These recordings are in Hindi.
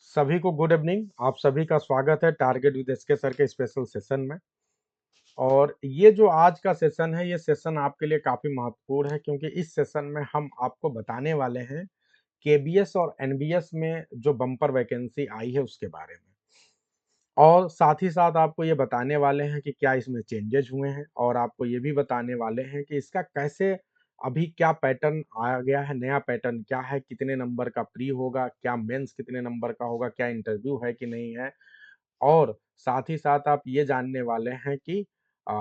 सभी को गुड इवनिंग। आप सभी का स्वागत है टारगेट विद एसके सर के स्पेशल सेशन में। और ये जो आज का सेशन है, ये सेशन आपके लिए काफ़ी महत्वपूर्ण है क्योंकि इस सेशन में हम आपको बताने वाले हैं केबीएस और एनबीएस में जो बम्पर वैकेंसी आई है उसके बारे में। और साथ ही साथ आपको ये बताने वाले हैं कि क्या इसमें चेंजेज हुए हैं, और आपको ये भी बताने वाले हैं कि इसका कैसे अभी क्या पैटर्न आ गया है, नया पैटर्न क्या है, कितने नंबर का प्री होगा, क्या मेंस कितने नंबर का होगा, क्या इंटरव्यू है कि नहीं है। और साथ ही साथ आप ये जानने वाले हैं कि अ,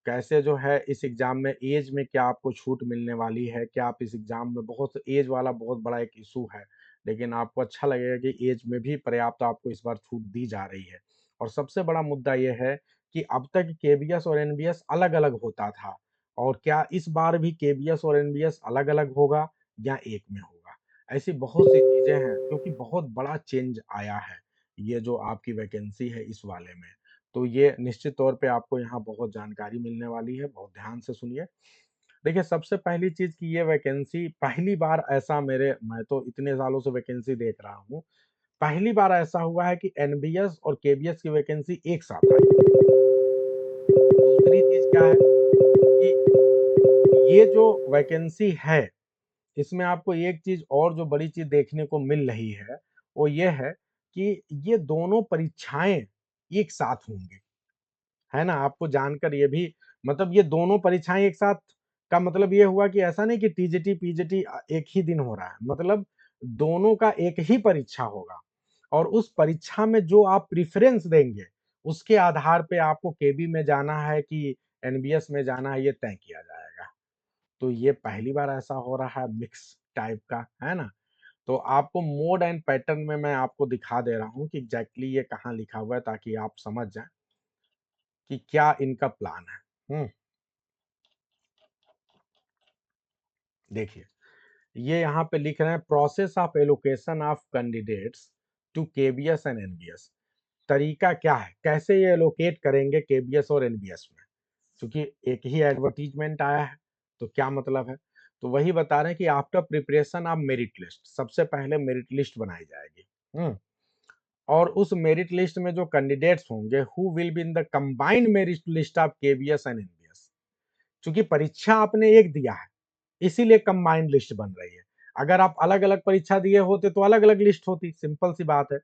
कैसे जो है इस एग्ज़ाम में ऐज में क्या आपको छूट मिलने वाली है, क्या आप इस एग्ज़ाम में बहुत ऐज वाला बहुत बड़ा एक इश्यू है, लेकिन आपको अच्छा लगेगा कि ऐज में भी पर्याप्त आपको इस बार छूट दी जा रही है। और सबसे बड़ा मुद्दा ये है कि अब तक केबीएस और एनबीएस अलग-अलग होता था, और क्या इस बार भी केबीएस और एनबीएस अलग-अलग होगा या एक में होगा? ऐसी बहुत सी चीज़ें हैं क्योंकि बहुत बड़ा चेंज आया है, ये जो आपकी वैकेंसी है इस वाले में। तो ये निश्चित तौर पे आपको यहाँ बहुत जानकारी मिलने वाली है, बहुत ध्यान से सुनिए। देखिए, सबसे पहली चीज़ कि ये वैकेंसी पहली बार ऐसा मैं तो इतने सालों से वैकेंसी देख रहा हूँ, पहली बार ऐसा हुआ है कि एनबीएस और केबीएस की वैकेंसी एक साथ आई। दूसरी चीज़ क्या है कि ये जो वैकेंसी है, इसमें आपको एक चीज़ और जो बड़ी चीज़ देखने को मिल रही है, वो ये है कि ये दोनों परीक्षाएँ एक साथ होंगी। है ना? आपको जानकर ये भी मतलब ये दोनों परीक्षाएँ एक साथ का मतलब ये हुआ कि ऐसा नहीं कि टीजीटी, पीजीटी एक ही दिन हो रहा है। मतलब दोनों का एक ही परीक्षा होगा, और उस परीक्षा में जो आप प्रेफ़रेंस देंगे, उसके आधार पे आपको केबी में जाना है कि एनबीएस में जाना है, ये तय किया जाएगा। तो ये पहली बार ऐसा हो रहा है मिक्स टाइप का, है ना? तो आपको मोड एंड पैटर्न में मैं आपको दिखा दे रहा हूँ कि एग्ज़ैक्टली ये कहाँ लिखा हुआ है, ताकि आप समझ जाएँ कि क्या इनका प्लान है। देखिए, ये यहाँ पे लिख रहे हैं process of allocation of candidates to KBS and NBS. तरीका क्या है, कैसे ये एलोकेट करेंगे केबीएस और एनबीएस में? क्योंकि एक ही एडवर्टाइजमेंट आया है, तो क्या मतलब है? तो वही बता रहे हैं कि after preparation of merit list, सबसे पहले मेरिट लिस्ट बनाई जाएगी। और उस मेरिट लिस्ट में जो कैंडिडेट्स होंगे, who will be in the combined merit list of KBS and NBS. चूंकि परीक्षा आपने एक दिया है, इसीलिए कंबाइंड लिस्ट बन रही है। अगर आप अलग-अलग परीक्षा दिए होते तो अलग-अलग लिस्ट होती, सिंपल सी बात है।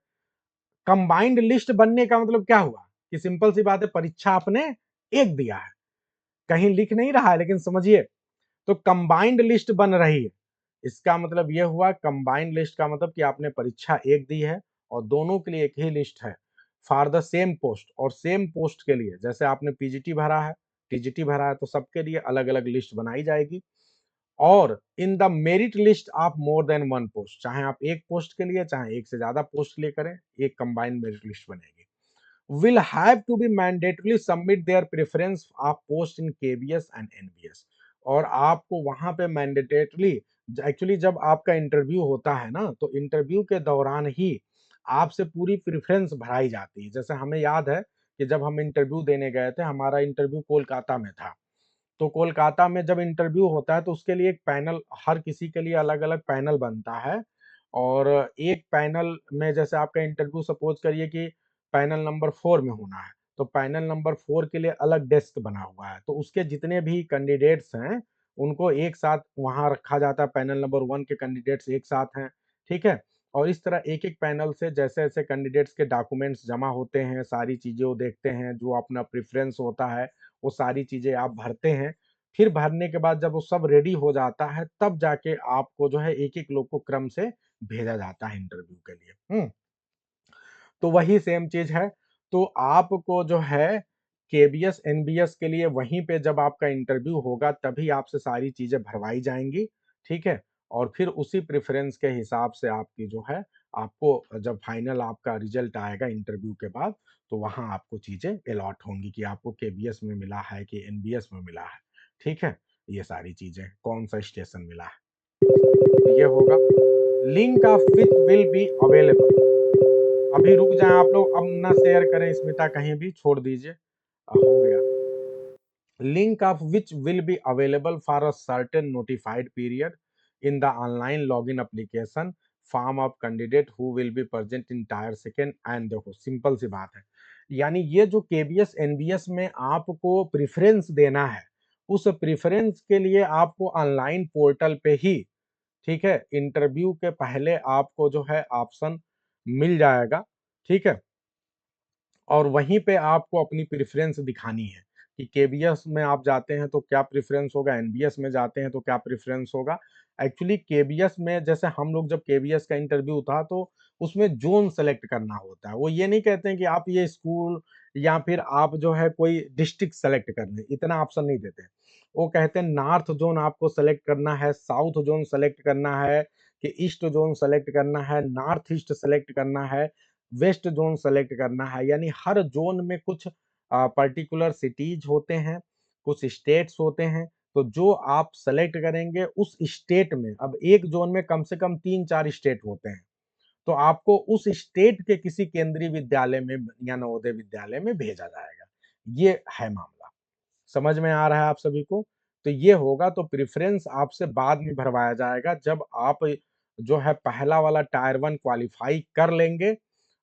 कंबाइंड लिस्ट बनने का मतलब क्या हुआ कि सिंपल सी बात है, परीक्षा आपने एक दिया है, कहीं लिख नहीं रहा है लेकिन समझिए। तो कंबाइंड लिस्ट बन रही है, इसका मतलब यह हुआ कंबाइंड लिस्ट का मतलब कि आपने परीक्षा एक दी है और दोनों के लिए एक ही लिस्ट है फॉर द सेम पोस्ट। और सेम पोस्ट के लिए जैसे आपने पीजीटी भरा है, टीजीटी भरा है, तो सबके लिए अलग-अलग लिस्ट बनाई जाएगी। और in the merit list of more than one post, चाहे आप एक पोस्ट के लिए चाहे एक से ज्यादा पोस्ट के लिए करें, एक कंबाइंड मेरिट लिस्ट बनेगी। Will have to be mandatory submit their preference of post in KBS and NBS. और आपको वहां पे मैंडेटरी, एक्चुअली जब आपका इंटरव्यू होता है ना, तो इंटरव्यू के दौरान ही आपसे पूरी प्रेफरेंस भराई जाती है। जैसे हमें याद है कि जब हम इंटरव्यू देने गए थे, हमारा इंटरव्यू कोलकाता में था। तो कोलकाता में जब इंटरव्यू होता है तो उसके लिए एक पैनल, हर किसी के लिए अलग-अलग पैनल बनता है। और एक पैनल में जैसे आपका इंटरव्यू सपोज करिए कि पैनल नंबर 4 में होना है, तो पैनल नंबर 4 के लिए अलग डेस्क बना हुआ है। तो उसके जितने भी कैंडिडेट्स हैं, उनको एक साथ वहाँ रखा जाता है। पैनल नंबर 1 के कैंडिडेट्स एक साथ हैं, ठीक है? और इस तरह एक-एक पैनल से जैसे-जैसे कैंडिडेट्स के डॉक्यूमेंट्स जमा होते हैं, सारी चीज़ें वो देखते हैं, जो अपना प्रेफ़रेंस होता है, वो सारी चीज़ें आप भरते हैं। फिर भरने के बाद जब वो सब रेडी हो जाता है, तब जाके आपको जो है एक-एक लोग को क्रम से भेजा जाता है इंटरव्यू के लिए। तो वही सेम चीज़ है। तो आपको जो है केबीएस, एनबीएस के लिए वहीं पे जब आपका इंटरव्यू होगा तभी आपसे सारी चीज़ें भरवाई जाएँगी, ठीक है? और फिर उसी प्रेफ़रेंस के हिसाब से आपकी जो है, आपको जब फाइनल आपका रिज़ल्ट आएगा इंटरव्यू के बाद, तो वहाँ आपको चीज़ें अलॉट होंगी कि आपको केबीएस में मिला है कि एनबीएस में मिला है, ठीक है? ये सारी चीज़ें, कौन-सा स्टेशन मिला है, ये होगा। Link of which will be available. अभी रुक जाएँ आप लोग, अब ना शेयर करें स्मिता कहीं भी, छोड़ दीजिए। हो गया। Link of which will be available for a certain notified period in the online login application form of candidate who will be present in tier second and. देखो सिंपल सी बात है, यानी ये जो केबीएस एनबीएस में आपको प्रेफरेंस देना है, उस प्रेफरेंस के लिए आपको ऑनलाइन पोर्टल पे ही, ठीक है, इंटरव्यू के पहले आपको जो है ऑप्शन मिल जाएगा, ठीक है, और वहीं पे आपको अपनी प्रेफरेंस दिखानी है कि केबीएस में आप जाते हैं तो क्या प्रेफरेंस होगा, एनबीएस में जाते हैं तो क्या प्रेफरेंस होगा। एक्चुअली केबीएस में जैसे हम लोग जब केबीएस का इंटरव्यू था तो उसमें जोन सेलेक्ट करना होता है। वो ये नहीं कहते हैं कि आप ये स्कूल या फिर आप जो है कोई डिस्ट्रिक्ट सेलेक्ट कर लें, इतना ऑप्शन नहीं देते हैं। वो कहते हैं नॉर्थ जोन आपको सेलेक्ट करना है, साउथ जोन सेलेक्ट करना है, कि ईस्ट जोन सेलेक्ट करना है, नॉर्थ ईस्ट सेलेक्ट करना है, वेस्ट जोन सेलेक्ट करना है। यानी हर जोन में कुछ पर्टिकुलर सिटीज होते हैं, कुछ स्टेट्स होते हैं, तो जो आप सेलेक्ट करेंगे उस स्टेट में, अब एक जोन में कम से कम 3-4 स्टेट होते हैं, तो आपको उस स्टेट के किसी केंद्रीय विद्यालय में या नवोदय विद्यालय में भेजा जाएगा। ये है मामला। समझ में आ रहा है आप सभी को? तो ये होगा, तो प्रेफ़रेंस आपसे बाद में भरवाया जाएगा जब आप जो है पहला वाला टायर 1 क्वालीफाई कर लेंगे,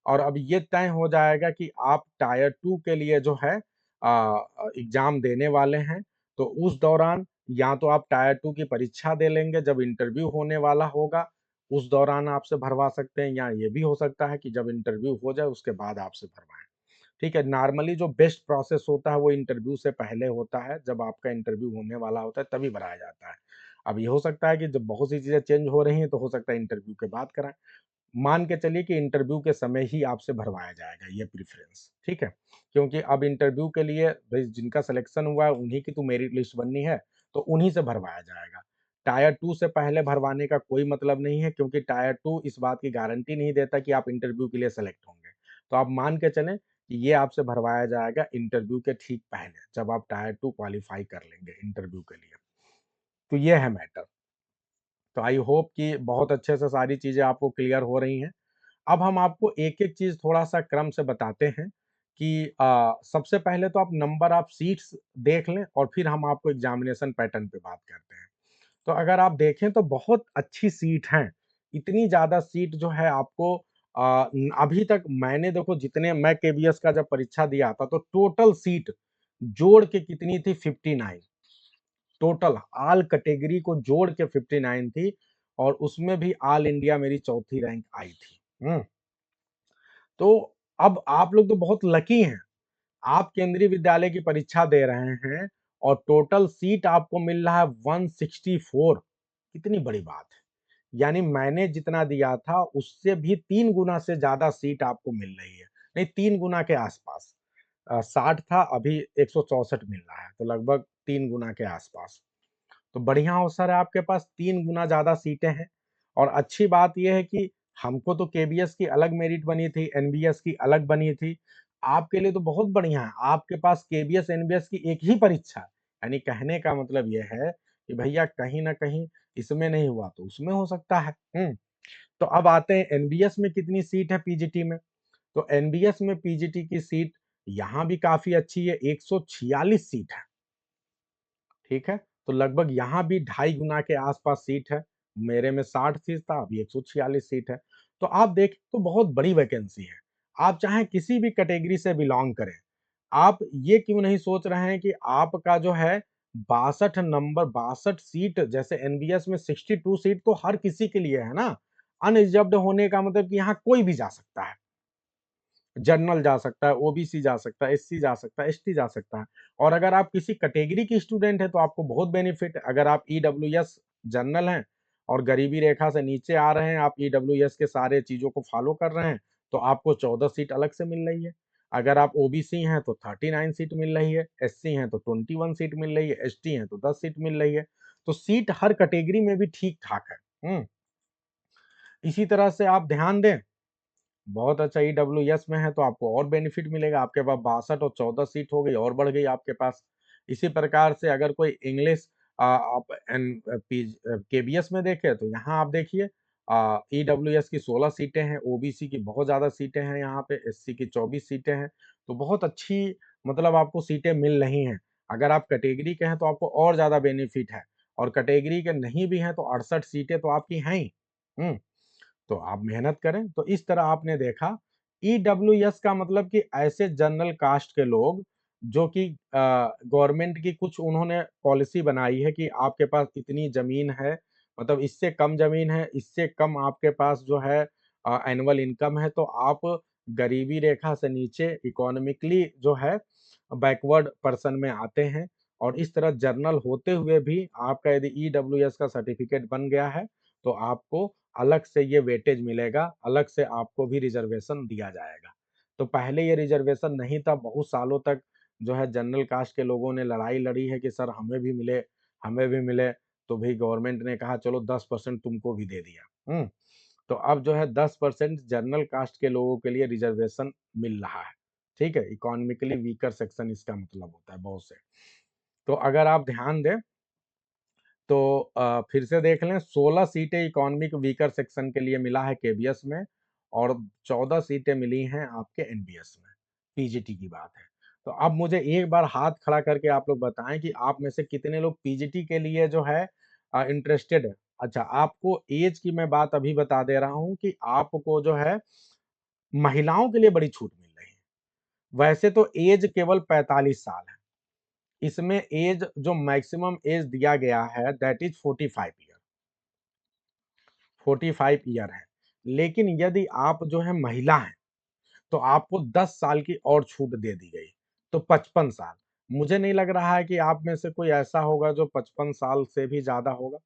और अब ये तय हो जाएगा कि आप टायर 2 के लिए जो है एग्ज़ाम देने वाले हैं। तो उस दौरान या तो आप टायर 2 की परीक्षा दे लेंगे जब इंटरव्यू होने वाला होगा, उस दौरान आपसे भरवा सकते हैं, या ये भी हो सकता है कि जब इंटरव्यू हो जाए उसके बाद आपसे भरवाएँ। ठीक है, नॉर्मली जो बेस्ट प्रोसेस होता है वो इंटरव्यू से पहले होता है, जब आपका इंटरव्यू होने वाला होता है तभी भराया जाता है। अब ये हो सकता है कि जब बहुत सी चीज़ें चेंज हो रही हैं तो हो सकता है इंटरव्यू के बाद कराएँ। मान के चलिए कि इंटरव्यू के समय ही आपसे भरवाया जाएगा ये प्रेफ़रेंस, ठीक है? क्योंकि अब इंटरव्यू के लिए भई जिनका सिलेक्शन हुआ है उन्हीं की तो मेरिट लिस्ट बननी है, तो उन्हीं से भरवाया जाएगा। टायर 2 से पहले भरवाने का कोई मतलब नहीं है, क्योंकि टायर 2 इस बात की गारंटी नहीं देता कि आप इंटरव्यू के लिए सेलेक्ट होंगे। तो आप मान के चलें कि ये आपसे भरवाया जाएगा इंटरव्यू के ठीक पहले, जब आप टायर 2 क्वालीफाई कर लेंगे इंटरव्यू के लिए। तो ये है मैटर। तो आई होप कि बहुत अच्छे से सारी चीज़ें आपको क्लियर हो रही हैं। अब हम आपको एक-एक चीज़ थोड़ा-सा क्रम से बताते हैं कि सबसे पहले तो आप नंबर ऑफ सीट्स देख लें और फिर हम आपको एग्ज़ामिनेशन पैटर्न पे बात करते हैं। तो अगर आप देखें तो बहुत अच्छी सीट हैं। इतनी ज़्यादा सीट जो है आपको अभी तक मैंने देखो जितने मैं केवीएस का जब परीक्षा दिया था तो टोटल सीट जोड़ के कितनी थी 59, टोटल ऑल कैटेगरी को जोड़ के 59 थी, और उसमें भी ऑल इंडिया मेरी चौथी रैंक आई थी। तो अब आप लोग तो बहुत लकी हैं। आप केंद्रीय विद्यालय की परीक्षा दे रहे हैं और टोटल सीट आपको मिल रहा है 164। कितनी बड़ी बात है। यानी मैंने जितना दिया था उससे भी 3 गुना से ज़्यादा सीट आपको मिल रही है। नहीं, 3 गुना के आसपास। 60 था, अभी 164 मिल रहा है, तो लगभग 3 गुना के आसपास। तो बढ़िया अवसर है आपके पास, 3 गुना ज़्यादा सीटें हैं, और अच्छी बात ये है कि हमको तो केबीएस की अलग मेरिट बनी थी, एनबीएस की अलग बनी थी। आपके लिए तो बहुत बढ़िया है, आपके पास केबीएस, एनबीएस की एक ही परीक्षा है। यानी कहने का मतलब ये है कि भैया कहीं न कहीं इसमें नहीं हुआ तो उसमें हो सकता है। तो अब आते हैं एनबीएस में कितनी सीट है पीजीटी में। तो एनबीएस में पीजीटी की सीट यहाँ भी काफ़ी अच्छी है, 146 सीट है। ठीक है? तो लगभग यहाँ भी ढाई गुना के आस-पास सीट है। मेरे में 60 सीट था, अभी 146 सीट है। तो आप देखें तो बहुत बड़ी वैकेंसी है। आप चाहे किसी भी कैटेगरी से बिलॉन्ग करें। आप ये क्यों नहीं सोच रहे हैं कि आपका जो है 62 नंबर 62 सीट, जैसे एनबीएस में 62 सीट तो हर किसी के लिए है ना। अनरिजर्व्ड होने का मतलब कि यहाँ कोई भी जा सकता है। जनरल जा सकता है, ओबीसी जा सकता है, एससी जा सकता है, एसटी जा सकता है। और अगर आप किसी कैटेगरी के स्टूडेंट हैं तो आपको बहुत बेनिफिट है। अगर आप ईडब्ल्यूएस जनरल हैं और गरीबी रेखा से नीचे आ रहे हैं, आप ईडब्ल्यूएस के सारे चीज़ों को फॉलो कर रहे हैं, तो आपको 14 सीट अलग से मिल रही है। अगर आप ओबीसी हैं तो 39 सीट मिल रही है, एससी हैं तो 21 सीट मिल रही है, एसटी हैं तो 10 सीट मिल रही है। तो सीट हर कैटेगरी में भी ठीक-ठाक है। इसी तरह से आप ध्यान दें, बहुत अच्छा ईडब्ल्यूएस में है तो आपको और बेनिफिट मिलेगा, आपके पास 62 और 14 सीट हो गई और बढ़ गई आपके पास। इसी प्रकार से अगर कोई इंग्लिश आप केबीएस में देखें तो यहाँ आप देखिए ईडब्ल्यूएस की 16 सीटें हैं, ओबीसी की बहुत ज़्यादा सीटें हैं यहाँ पे, एससी की 24 सीटें हैं, तो बहुत अच्छी मतलब आपको सीटें मिल रही हैं। अगर आप कैटेगरी के हैं तो आपको और ज़्यादा बेनिफिट है, और कैटेगरी के नहीं भी हैं तो 68 सीटें तो आपकी हैं ही। हुँ। तो आप मेहनत करें। तो इस तरह आपने देखा ईडब्ल्यूएस का मतलब कि ऐसे जनरल कास्ट के लोग जो कि गवर्नमेंट की कुछ उन्होंने पॉलिसी बनाई है कि आपके पास इतनी जमीन है, मतलब इससे कम जमीन है, इससे कम आपके पास जो है एनुअल इनकम है, तो आप गरीबी रेखा से नीचे इकोनॉमिकली जो है बैकवर्ड पर्सन में आते हैं। और इस तरह जर्नल होते हुए भी आपका यदि ईडब्ल्यूएस का सर्टिफिकेट बन गया है तो आपको अलग से ये वेटेज मिलेगा, अलग से आपको भी रिजर्वेशन दिया जाएगा। तो पहले ये रिजर्वेशन नहीं था, बहुत सालों तक जो है जनरल कास्ट के लोगों ने लड़ाई लड़ी है कि सर हमें भी मिले, हमें भी मिले। तो भी गवर्नमेंट ने कहा चलो 10% तुमको भी दे दिया। तो अब जो है 10% जनरल कास्ट के लोगों के लिए रिजर्वेशन मिल रहा है। ठीक है, इकोनॉमिकली वीकर सेक्शन इसका मतलब होता है बहुत से। तो अगर आप ध्यान दें तो फिर से देख लें, 16 सीटें इकोनॉमिक वीकर सेक्शन के लिए मिला है केबीएस में और 14 सीटें मिली हैं आपके एनबीएस में। पीजीटी की बात है। तो अब मुझे एक बार हाथ खड़ा करके आप लोग बताएं कि आप में से कितने लोग पीजीटी के लिए जो है इंटरेस्टेड है। अच्छा, आपको एज की मैं बात अभी बता दे रहा हूं कि आपको जो है महिलाओं के लिए बड़ी छूट मिल रही है। वैसे तो एज केवल 45 साल है, इसमें एज जो मैक्सिमम एज दिया गया है दैट इज 45 ईयर, 45 ईयर है। लेकिन यदि आप जो है महिला हैं तो आपको 10 साल की और छूट दे दी गई, तो 55 साल। मुझे नहीं लग रहा है कि आप में से कोई ऐसा होगा जो 55 साल से भी ज्यादा होगा।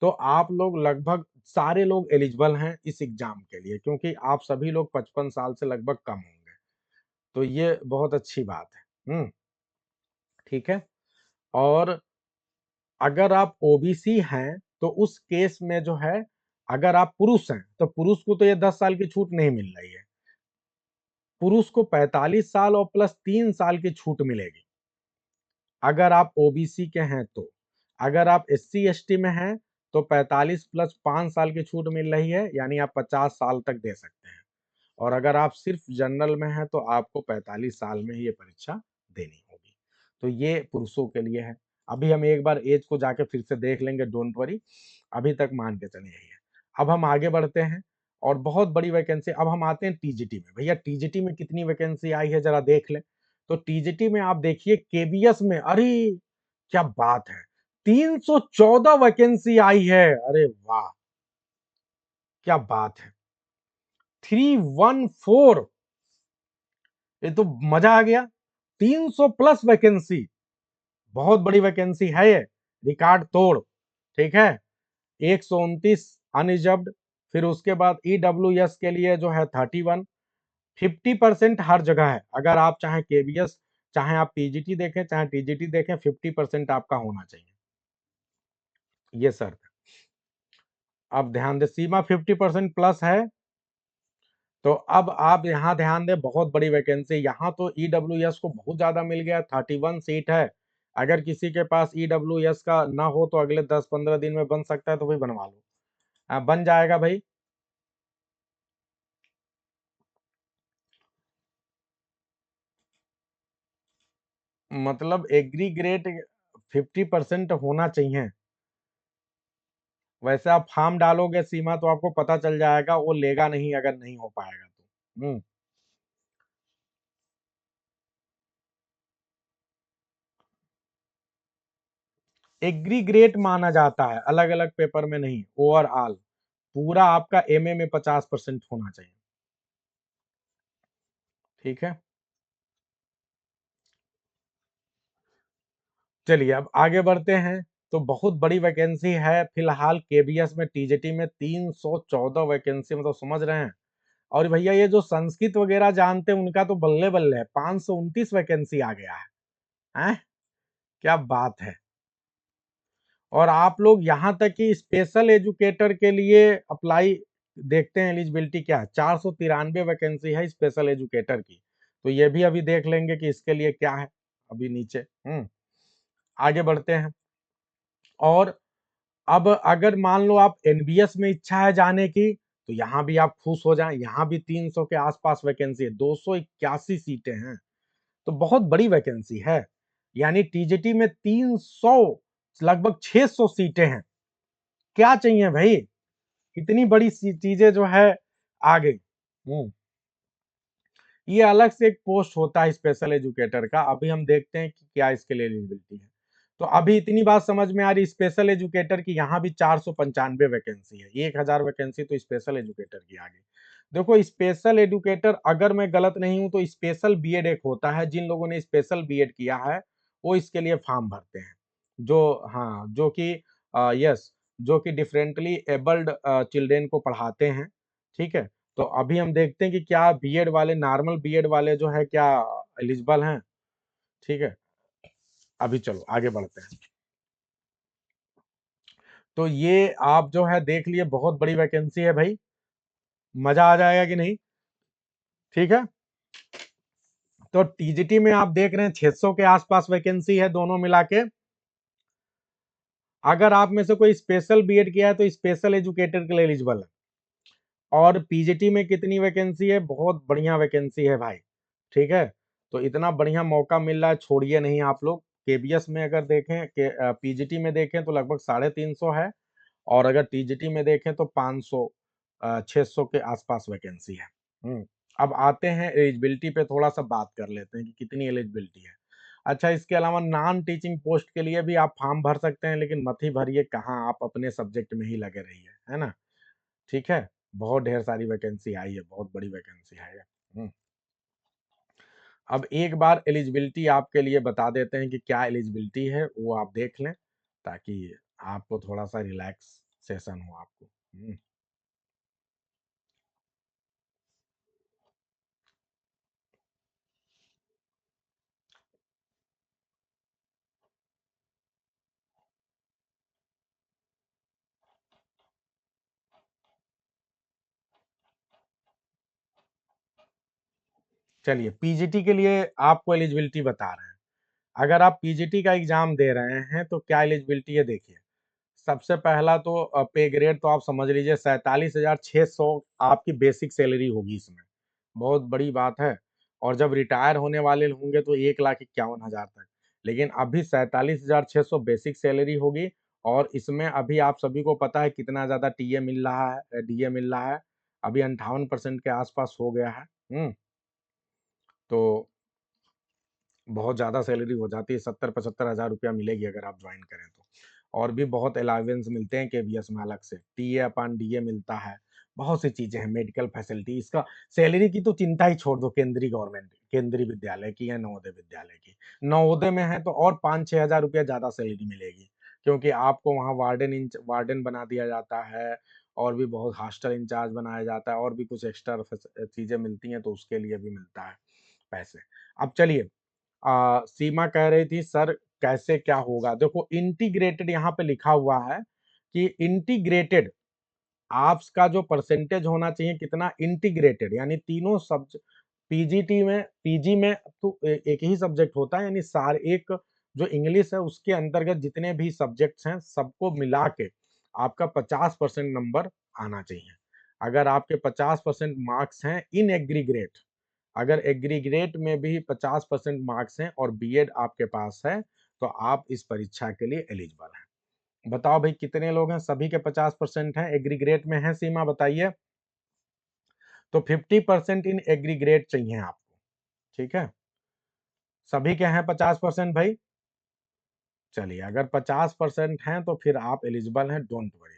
तो आप लोग लगभग सारे लोग एलिजिबल हैं इस एग्जाम के लिए, क्योंकि आप सभी लोग 55 साल से लगभग कम होंगे। तो ये बहुत अच्छी बात है। ठीक है। और अगर आप ओबीसी हैं तो उस केस में जो है, अगर आप पुरुष हैं तो पुरुष को तो ये 10 साल की छूट नहीं मिल रही है, पुरुष को 45 साल और प्लस 3 साल की छूट मिलेगी अगर आप ओबीसी के हैं तो। अगर आप एससी एसटी में हैं तो 45 प्लस 5 साल की छूट मिल रही है, यानी आप 50 साल तक दे सकते हैं। और अगर आप सिर्फ जनरल में हैं तो आपको 45 साल में ही ये परीक्षा देनी होगी। तो ये पुरुषों के लिए है। अभी हम एक बार एज को जाके फिर से देख लेंगे, डोंट वरी, अभी तक मान के चलिए यही है। अब हम आगे बढ़ते हैं और बहुत बड़ी वैकेंसी, अब हम आते हैं टीजीटी में। भैया टीजीटी में कितनी वैकेंसी आई है जरा देख लें। तो टीजीटी में आप देखिए केबीएस में, अरे क्या बात है, 314 वैकेंसी आई है। अरे वाह, क्या बात है, 314, ये तो मजा आ गया। 300 प्लस वैकेंसी, बहुत बड़ी वैकेंसी है ये, रिकॉर्ड तोड़। ठीक है, 129 अनरिजर्व्ड, फिर उसके बाद ईडब्ल्यूएस के लिए जो है 31, 50% हर जगह है। अगर आप चाहे केबीएस, चाहे आप पीजीटी देखें, चाहे टीजीटी देखें, 50% आपका होना चाहिए, ये शर्त है। अब ध्यान दे, सीमा 50% प्लस है। तो अब आप यहाँ ध्यान दें, बहुत बड़ी वैकेंसी यहाँ तो ईडब्ल्यूएस को बहुत ज्यादा मिल गया, 31 सीट है। अगर किसी के पास ईडब्ल्यूएस का ना हो तो अगले 10-15 दिन में बन सकता है, तो भाई बनवा लो, बन जाएगा भाई। मतलब एग्री ग्रेड 50% होना चाहिए। वैसे आप फॉर्म डालोगे सीमा तो आपको पता चल जाएगा, वो लेगा नहीं अगर नहीं हो पाएगा तो। एग्रीग्रेट माना जाता है, अलग अलग पेपर में नहीं, ओवरऑल पूरा आपका एमए में 50% होना चाहिए। ठीक है, चलिए अब आगे बढ़ते हैं। तो बहुत बड़ी वैकेंसी है फिलहाल केबीएस में, टीजीटी में 314 वैकेंसी, मतलब समझ रहे हैं। और भैया ये जो संस्कृत वगैरह जानते हैं उनका तो बल्ले बल्ले है, 529 वैकेंसी आ गया है। क्या बात है। और आप लोग यहाँ तक कि स्पेशल एजुकेटर के लिए अप्लाई देखते हैं, एलिजिबिलिटी क्या है, 493 वैकेंसी है स्पेशल एजुकेटर की। तो ये भी अभी देख लेंगे कि इसके लिए क्या है अभी नीचे। आगे बढ़ते हैं। और अब अगर मान लो आप एनबीएस में इच्छा है जाने की, तो यहाँ भी आप खुश हो जाएं, यहाँ भी 300 के आसपास वैकेंसी है, 281 सीटें हैं। तो बहुत बड़ी वैकेंसी है, यानी टीजीटी में 300, लगभग 600 सीटें हैं। क्या चाहिए भाई, इतनी बड़ी चीजें जो है आ गई। ये अलग से एक पोस्ट होता है स्पेशल एजुकेटर का, अभी हम देखते हैं कि क्या इसके लिए एलिजिबिलिटी है। तो अभी इतनी बात समझ में आ रही स्पेशल एजुकेटर की, यहाँ भी 495 वैकेंसी है, 1000 वैकेंसी तो स्पेशल एजुकेटर की आ गई। देखो स्पेशल एजुकेटर, अगर मैं गलत नहीं हूं तो स्पेशल बीएड एक होता है, जिन लोगों ने स्पेशल बीएड किया है वो इसके लिए फॉर्म भरते हैं। जो हाँ, जो कि यस, जो कि डिफरेंटली एबल्ड चिल्ड्रेन को पढ़ाते हैं। ठीक है, तो अभी हम देखते हैं कि क्या बीएड वाले, नॉर्मल बीएड वाले जो है क्या एलिजिबल हैं। ठीक है, अभी चलो आगे बढ़ते हैं। तो ये आप जो है देख लिए, बहुत बड़ी वैकेंसी है भाई, मजा आ जाएगा कि नहीं। ठीक है, तो टीजीटी में आप देख रहे हैं 600 के आसपास वैकेंसी है दोनों मिला के। अगर आप में से कोई स्पेशल बीएड किया है तो स्पेशल एजुकेटर के लिए एलिजिबल है। और पीजीटी में कितनी वैकेंसी है, बहुत बढ़िया वैकेंसी है भाई। ठीक है, तो इतना बढ़िया मौका मिल रहा है, छोड़िए नहीं आप लोग। केबीएस में अगर देखें के पीजीटी में देखें तो लगभग 350 है, और अगर टीजीटी में देखें तो 500 600 के आसपास वैकेंसी है। अब आते हैं एलिजिबिलिटी पे, थोड़ा सा बात कर लेते हैं कि कितनी एलिजिबिलिटी है। अच्छा, इसके अलावा नॉन टीचिंग पोस्ट के लिए भी आप फॉर्म भर सकते हैं, लेकिन मत ही भरिए, कहाँ, आप अपने सब्जेक्ट में ही लगे रहिए, है ना। ठीक है, बहुत ढेर सारी वैकेंसी आई है, बहुत बड़ी वैकेंसी है। अब एक बार एलिजिबिलिटी आपके लिए बता देते हैं कि क्या एलिजिबिलिटी है, वो आप देख लें, ताकि आपको थोड़ा सा रिलैक्स सेशन हो आपको। चलिए, पीजीटी के लिए आपको एलिजिबिलिटी बता रहे हैं। अगर आप पीजीटी का एग्जाम दे रहे हैं तो क्या एलिजिबिलिटी है देखिए। सबसे पहला तो पे ग्रेड तो आप समझ लीजिए 47,600 आपकी बेसिक सैलरी होगी इसमें, बहुत बड़ी बात है। और जब रिटायर होने वाले होंगे तो 1,51,000 तक, लेकिन अभी 47,600 बेसिक सैलरी होगी। और इसमें अभी आप सभी को पता है कितना ज्यादा टीए मिल रहा है, डीए मिल रहा है, अभी 58% के आसपास हो गया है। तो बहुत ज़्यादा सैलरी हो जाती है, 70-75 हज़ार रुपया मिलेगी अगर आप ज्वाइन करें तो। और भी बहुत अलावेंस मिलते हैं केवीएस में, अलग से टीए अपान डीए मिलता है, बहुत सी चीजें हैं, मेडिकल फैसिलिटी। इसका सैलरी की तो चिंता ही छोड़ दो, केंद्रीय गवर्नमेंट, केंद्रीय विद्यालय की या नवोदय विद्यालय की। नवोदय में है तो और 5-6 हज़ार रुपया ज्यादा सैलरी मिलेगी, क्योंकि आपको वहाँ वार्डन बना दिया जाता है, और भी बहुत हॉस्टल इंचार्ज बनाया जाता है, और भी कुछ एक्स्ट्रा चीजें मिलती हैं, तो उसके लिए भी मिलता है पैसे। अब चलिए, सीमा कह रही थी सर कैसे क्या होगा। देखो इंटीग्रेटेड यहाँ पे लिखा हुआ है कि इंटीग्रेटेड आपका जो परसेंटेज होना चाहिए, कितना इंटीग्रेटेड, यानी तीनों सब्जेक्ट। पीजीटी में, पीजी में तो एक ही सब्जेक्ट होता है, यानी सारे एक जो इंग्लिश है उसके अंतर्गत जितने भी सब्जेक्ट्स हैं सबको मिला के आपका 50% नंबर आना चाहिए। अगर आपके 50% मार्क्स हैं इन एग्रीग्रेट, अगर एग्रीग्रेट में भी 50% मार्क्स हैं और बीएड आपके पास है, तो आप इस परीक्षा के लिए एलिजिबल हैं। बताओ भाई कितने लोग हैं, सभी के 50% हैं, एग्रीग्रेट में है, सीमा बताइए। तो 50% इन एग्रीग्रेट चाहिए आपको। ठीक है, सभी के हैं 50% भाई। चलिए, अगर 50% हैं तो फिर आप एलिजिबल हैं, डोंट वरी।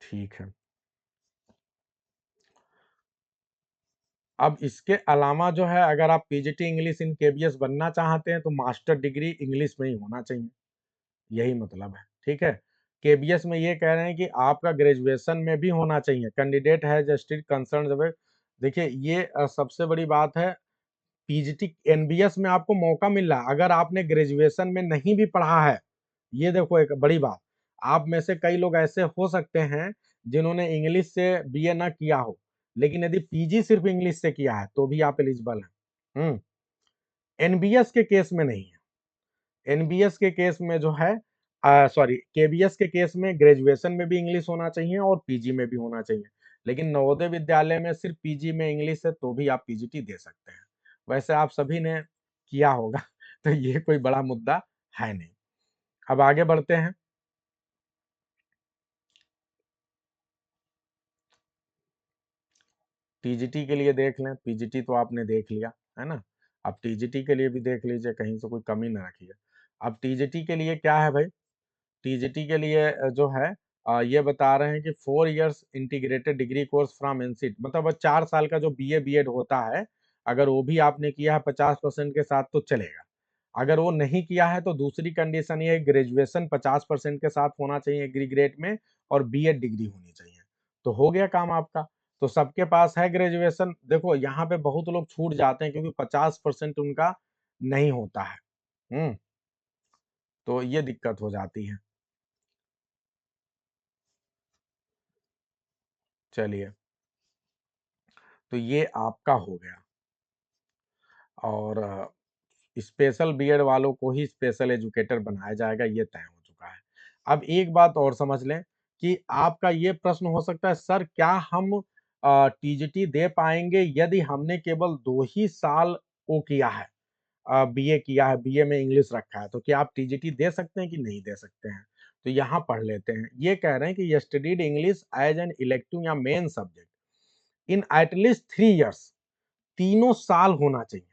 ठीक है, अब इसके अलावा जो है, अगर आप पीजीटी इंग्लिश इन केबीएस बनना चाहते हैं तो मास्टर डिग्री इंग्लिश में ही होना चाहिए, यही मतलब है। ठीक है, केबीएस में ये कह रहे हैं कि आपका ग्रेजुएशन में भी होना चाहिए, कैंडिडेट है जस्टिस कंसर्न। देखिए ये सबसे बड़ी बात है, पीजीटी एनबीएस में आपको मौका मिल रहा है, अगर आपने ग्रेजुएशन में नहीं भी पढ़ा है। ये देखो एक बड़ी बात, आप में से कई लोग ऐसे हो सकते हैं जिन्होंने इंग्लिश से बीए ना किया हो, लेकिन यदि पीजी सिर्फ इंग्लिश से किया है तो भी आप एलिजिबल हैं। एनबीएस के केस में नहीं है। एनबीएस के केस में जो है, सॉरी, केबीएस के केस में ग्रेजुएशन में भी इंग्लिश होना चाहिए और पीजी में भी होना चाहिए। लेकिन नवोदय विद्यालय में सिर्फ पीजी में इंग्लिश है तो भी आप पीजीटी दे सकते हैं। वैसे आप सभी ने किया होगा तो ये कोई बड़ा मुद्दा है नहीं। अब आगे बढ़ते हैं। टीजीटी के लिए देख लें, पीजीटी तो आपने देख लिया है ना, अब टीजीटी के लिए भी देख लीजिए, कहीं से कोई कमी ना रखिए। अब टीजीटी के लिए क्या है भाई, टीजीटी के लिए जो है ये बता रहे हैं कि 4 years integrated degree course from NCET, मतलब 4 साल का जो बीए बीएड होता है, अगर वो भी आपने किया है 50% के साथ तो चलेगा। अगर वो नहीं किया है तो दूसरी कंडीशन ये है, ग्रेजुएशन 50% के साथ होना चाहिए एग्री ग्रेड में, और बीएड डिग्री होनी चाहिए, तो हो गया काम आपका। तो सबके पास है ग्रेजुएशन। देखो यहाँ पे बहुत लोग छूट जाते हैं क्योंकि 50% उनका नहीं होता है। तो ये दिक्कत हो जाती है। चलिए, तो ये आपका हो गया। और स्पेशल बीएड वालों को ही स्पेशल एजुकेटर बनाया जाएगा, ये तय हो चुका है। अब एक बात और समझ लें कि आपका ये प्रश्न हो सकता है, सर क्या हम टीजीटी दे पाएंगे यदि हमने केवल 2 ही साल वो किया है, बीए किया है, बीए में इंग्लिश रखा है, तो क्या आप टीजीटी दे सकते हैं कि नहीं दे सकते हैं? तो यहाँ पढ़ लेते हैं। ये कह रहे हैं कि studied English as an elective या main subject in at least 3 years, 3 साल होना चाहिए,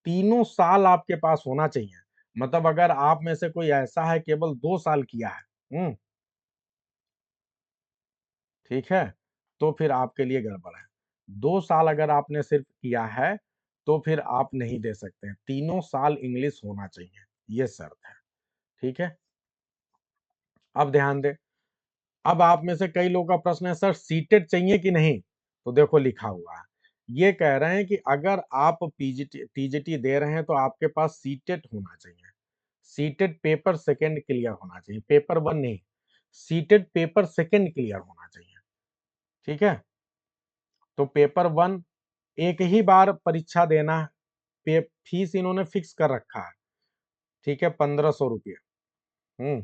3 साल आपके पास होना चाहिए। मतलब अगर आप में से कोई ऐसा है केवल 2 साल किया है, ठीक है, तो फिर आपके लिए गड़बड़ है। 2 साल अगर आपने सिर्फ किया है तो फिर आप नहीं दे सकते हैं, 3 साल इंग्लिश होना चाहिए, ये शर्त है। ठीक है, अब ध्यान दें। अब आप में से कई लोगों का प्रश्न है, सर सीटेट चाहिए कि नहीं? तो देखो लिखा हुआ है, ये कह रहे हैं कि अगर आप पीजीटी टीजीटी दे रहे हैं तो आपके पास सीटेट होना चाहिए। सीटेट पेपर सेकंड क्लियर होना चाहिए, पेपर 1 नहीं, सीटेट पेपर सेकंड क्लियर होना चाहिए। ठीक है, तो पेपर 1 एक ही बार परीक्षा देना है, फीस इन्होंने फिक्स कर रखा है, ठीक है, 1500 रुपये।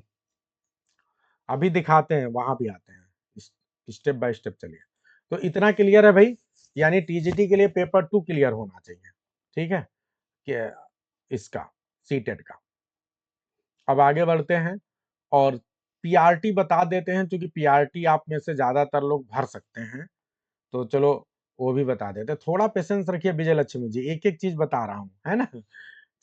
अभी दिखाते हैं, वहां भी आते हैं, स्टेप बाय स्टेप चलिए। तो इतना क्लियर है भाई, यानी टीजीटी के लिए पेपर 2 क्लियर होना चाहिए। ठीक है, कि इसका सीटेट का। अब आगे बढ़ते हैं और पीआरटी बता देते हैं, क्योंकि पीआरटी आप में से ज्यादातर लोग भर सकते हैं, तो चलो वो भी बता देते हैं। थोड़ा पेशेंस रखिए विजय लक्ष्मी जी, एक एक चीज बता रहा हूं, है ना।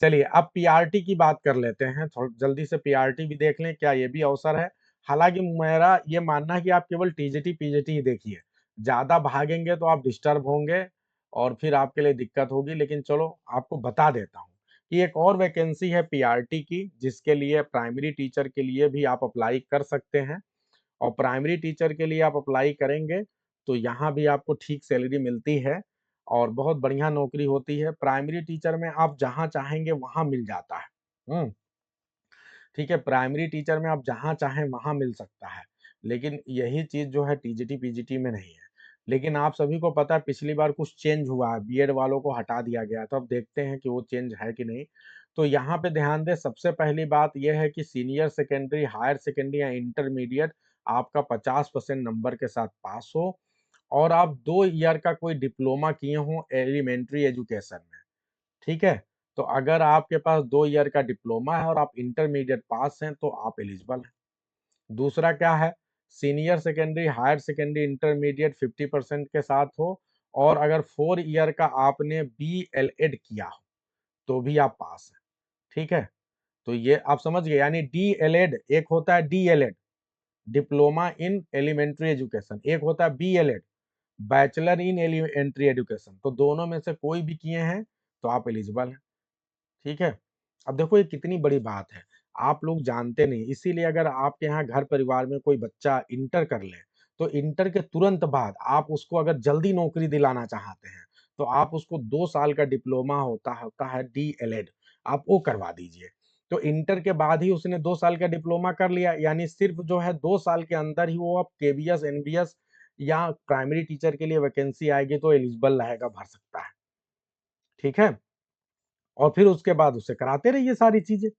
चलिए अब पीआरटी की बात कर लेते हैं, थोड़ा जल्दी से पीआरटी भी देख लें, क्या ये भी अवसर है। हालांकि मेरा ये मानना है कि आप केवल टीजीटी पीजीटी ही देखिए, ज्यादा भागेंगे तो आप डिस्टर्ब होंगे और फिर आपके लिए दिक्कत होगी। लेकिन चलो आपको बता देता हूँ कि एक और वैकेंसी है पीआरटी की, जिसके लिए प्राइमरी टीचर के लिए भी आप अप्लाई कर सकते हैं। और प्राइमरी टीचर के लिए आप अप्लाई करेंगे तो यहाँ भी आपको ठीक सैलरी मिलती है और बहुत बढ़िया नौकरी होती है। प्राइमरी टीचर में आप जहाँ चाहेंगे वहाँ मिल जाता है। ठीक है, प्राइमरी टीचर में आप जहाँ चाहें वहाँ मिल सकता है, लेकिन यही चीज जो है टीजीटी पीजीटी में नहीं है। लेकिन आप सभी को पता है पिछली बार कुछ चेंज हुआ है, बीएड वालों को हटा दिया गया, तो अब देखते हैं कि वो चेंज है कि नहीं। तो यहाँ पे ध्यान दें, सबसे पहली बात यह है कि सीनियर सेकेंडरी, हायर सेकेंडरी या इंटरमीडिएट आपका 50% नंबर के साथ पास हो, और आप 2 ईयर का कोई डिप्लोमा किए हो एलिमेंट्री एजुकेशन में। ठीक है, तो अगर आपके पास 2 ईयर का डिप्लोमा है और आप इंटरमीडिएट पास हैं तो आप एलिजिबल हैं। दूसरा क्या है, senior secondary, higher secondary, intermediate 50% के साथ हो, और अगर 4 ईयर का आपने बी एल एड किया हो तो भी आप पास हैं। ठीक है, तो ये आप समझ गए, यानी डी एल एड एक होता है, D L ed diploma in elementary education, एक होता है B L ed bachelor in elementary education, तो दोनों में से कोई भी किए हैं तो आप एलिजिबल हैं। ठीक है, अब देखो ये कितनी बड़ी बात है, आप लोग जानते नहीं, इसीलिए अगर आपके यहाँ घर परिवार में कोई बच्चा इंटर कर ले, तो इंटर के तुरंत बाद आप उसको अगर जल्दी नौकरी दिलाना चाहते हैं तो आप उसको 2 साल का डिप्लोमा होता होता है डीएलएड, आप वो करवा दीजिए। तो इंटर के बाद ही उसने 2 साल का डिप्लोमा कर लिया, यानी सिर्फ जो है 2 साल के अंदर ही वो अब केबीएस एनबीएस या प्राइमरी टीचर के लिए वैकेंसी आएगी तो एलिजिबल रहेगा, भर सकता है। ठीक है, और फिर उसके बाद उसे कराते रहिए सारी चीजें।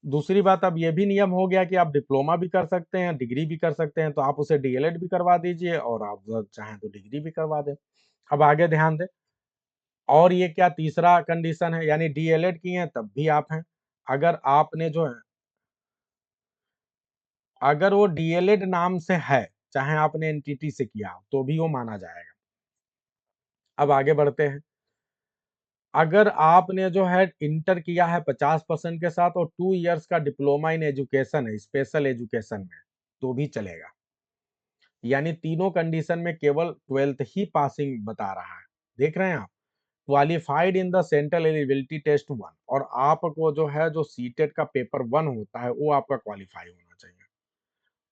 दूसरी बात, अब ये भी नियम हो गया कि आप डिप्लोमा भी कर सकते हैं, डिग्री भी कर सकते हैं, तो आप उसे डीएलएड भी करवा दीजिए और आप चाहें तो डिग्री भी करवा दें। अब आगे ध्यान दें, और ये क्या तीसरा कंडीशन है, यानी डीएलएड किए हैं तब भी आप हैं। अगर आपने जो है, अगर वो डीएलएड नाम से है, चाहे आपने एनटीटी से किया हो, तो भी वो माना जाएगा। अब आगे बढ़ते हैं। अगर आपने जो है इंटर किया है 50% के साथ और 2 इयर्स का डिप्लोमा इन एजुकेशन है, स्पेशल एजुकेशन में, तो भी चलेगा। यानी तीनों कंडीशन में केवल 12th ही पासिंग बता रहा है। देख रहे हैं आप, qualified in the central eligibility test 1, और आपको जो है जो सीटेट का पेपर 1 होता है वो आपका क्वालिफाई होना चाहिए।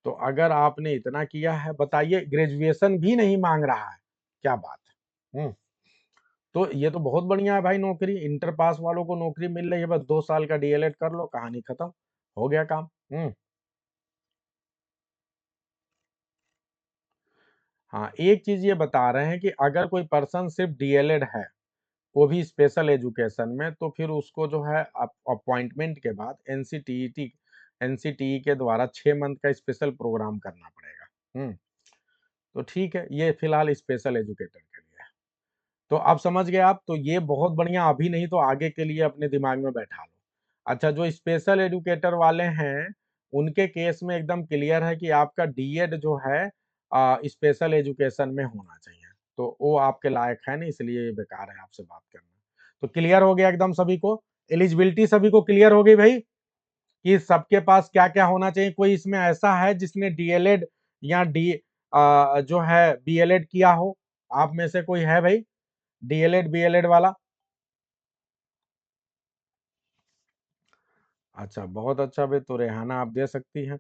तो अगर आपने इतना किया है, बताइए ग्रेजुएशन भी नहीं मांग रहा है, क्या बात है। तो ये तो बहुत बढ़िया है भाई, नौकरी इंटर पास वालों को नौकरी मिल रही है, बस 2 साल का डीएलएड कर लो, कहानी खत्म, हो गया काम। हाँ, एक चीज ये बता रहे हैं कि अगर कोई पर्सन सिर्फ डीएलएड है, वो भी स्पेशल एजुकेशन में, तो फिर उसको जो है अपॉइंटमेंट के बाद एनसीटीई के द्वारा 6 मंथ का स्पेशल प्रोग्राम करना पड़ेगा। तो ठीक है, ये फिलहाल स्पेशल एजुकेटर के लिए है। तो आप समझ गए आप, तो ये बहुत बढ़िया, अभी नहीं तो आगे के लिए अपने दिमाग में बैठा लो। अच्छा, जो स्पेशल एजुकेटर वाले हैं, उनके केस में एकदम क्लियर है कि आपका डीएड जो है स्पेशल एजुकेशन में होना चाहिए। तो वो आपके लायक है नहीं, इसलिए ये बेकार है आपसे बात करना। तो क्लियर हो गया एकदम सभी को, एलिजिबिलिटी सभी को क्लियर हो गई भाई, कि सबके पास क्या क्या होना चाहिए। कोई इसमें ऐसा है जिसने डीएलएड या जो है बीएलएड किया हो, आप में से कोई है भाई डीएलएड बीएलएड वाला? अच्छा, बहुत अच्छा भाई, तो रेहाना आप दे सकती हैं।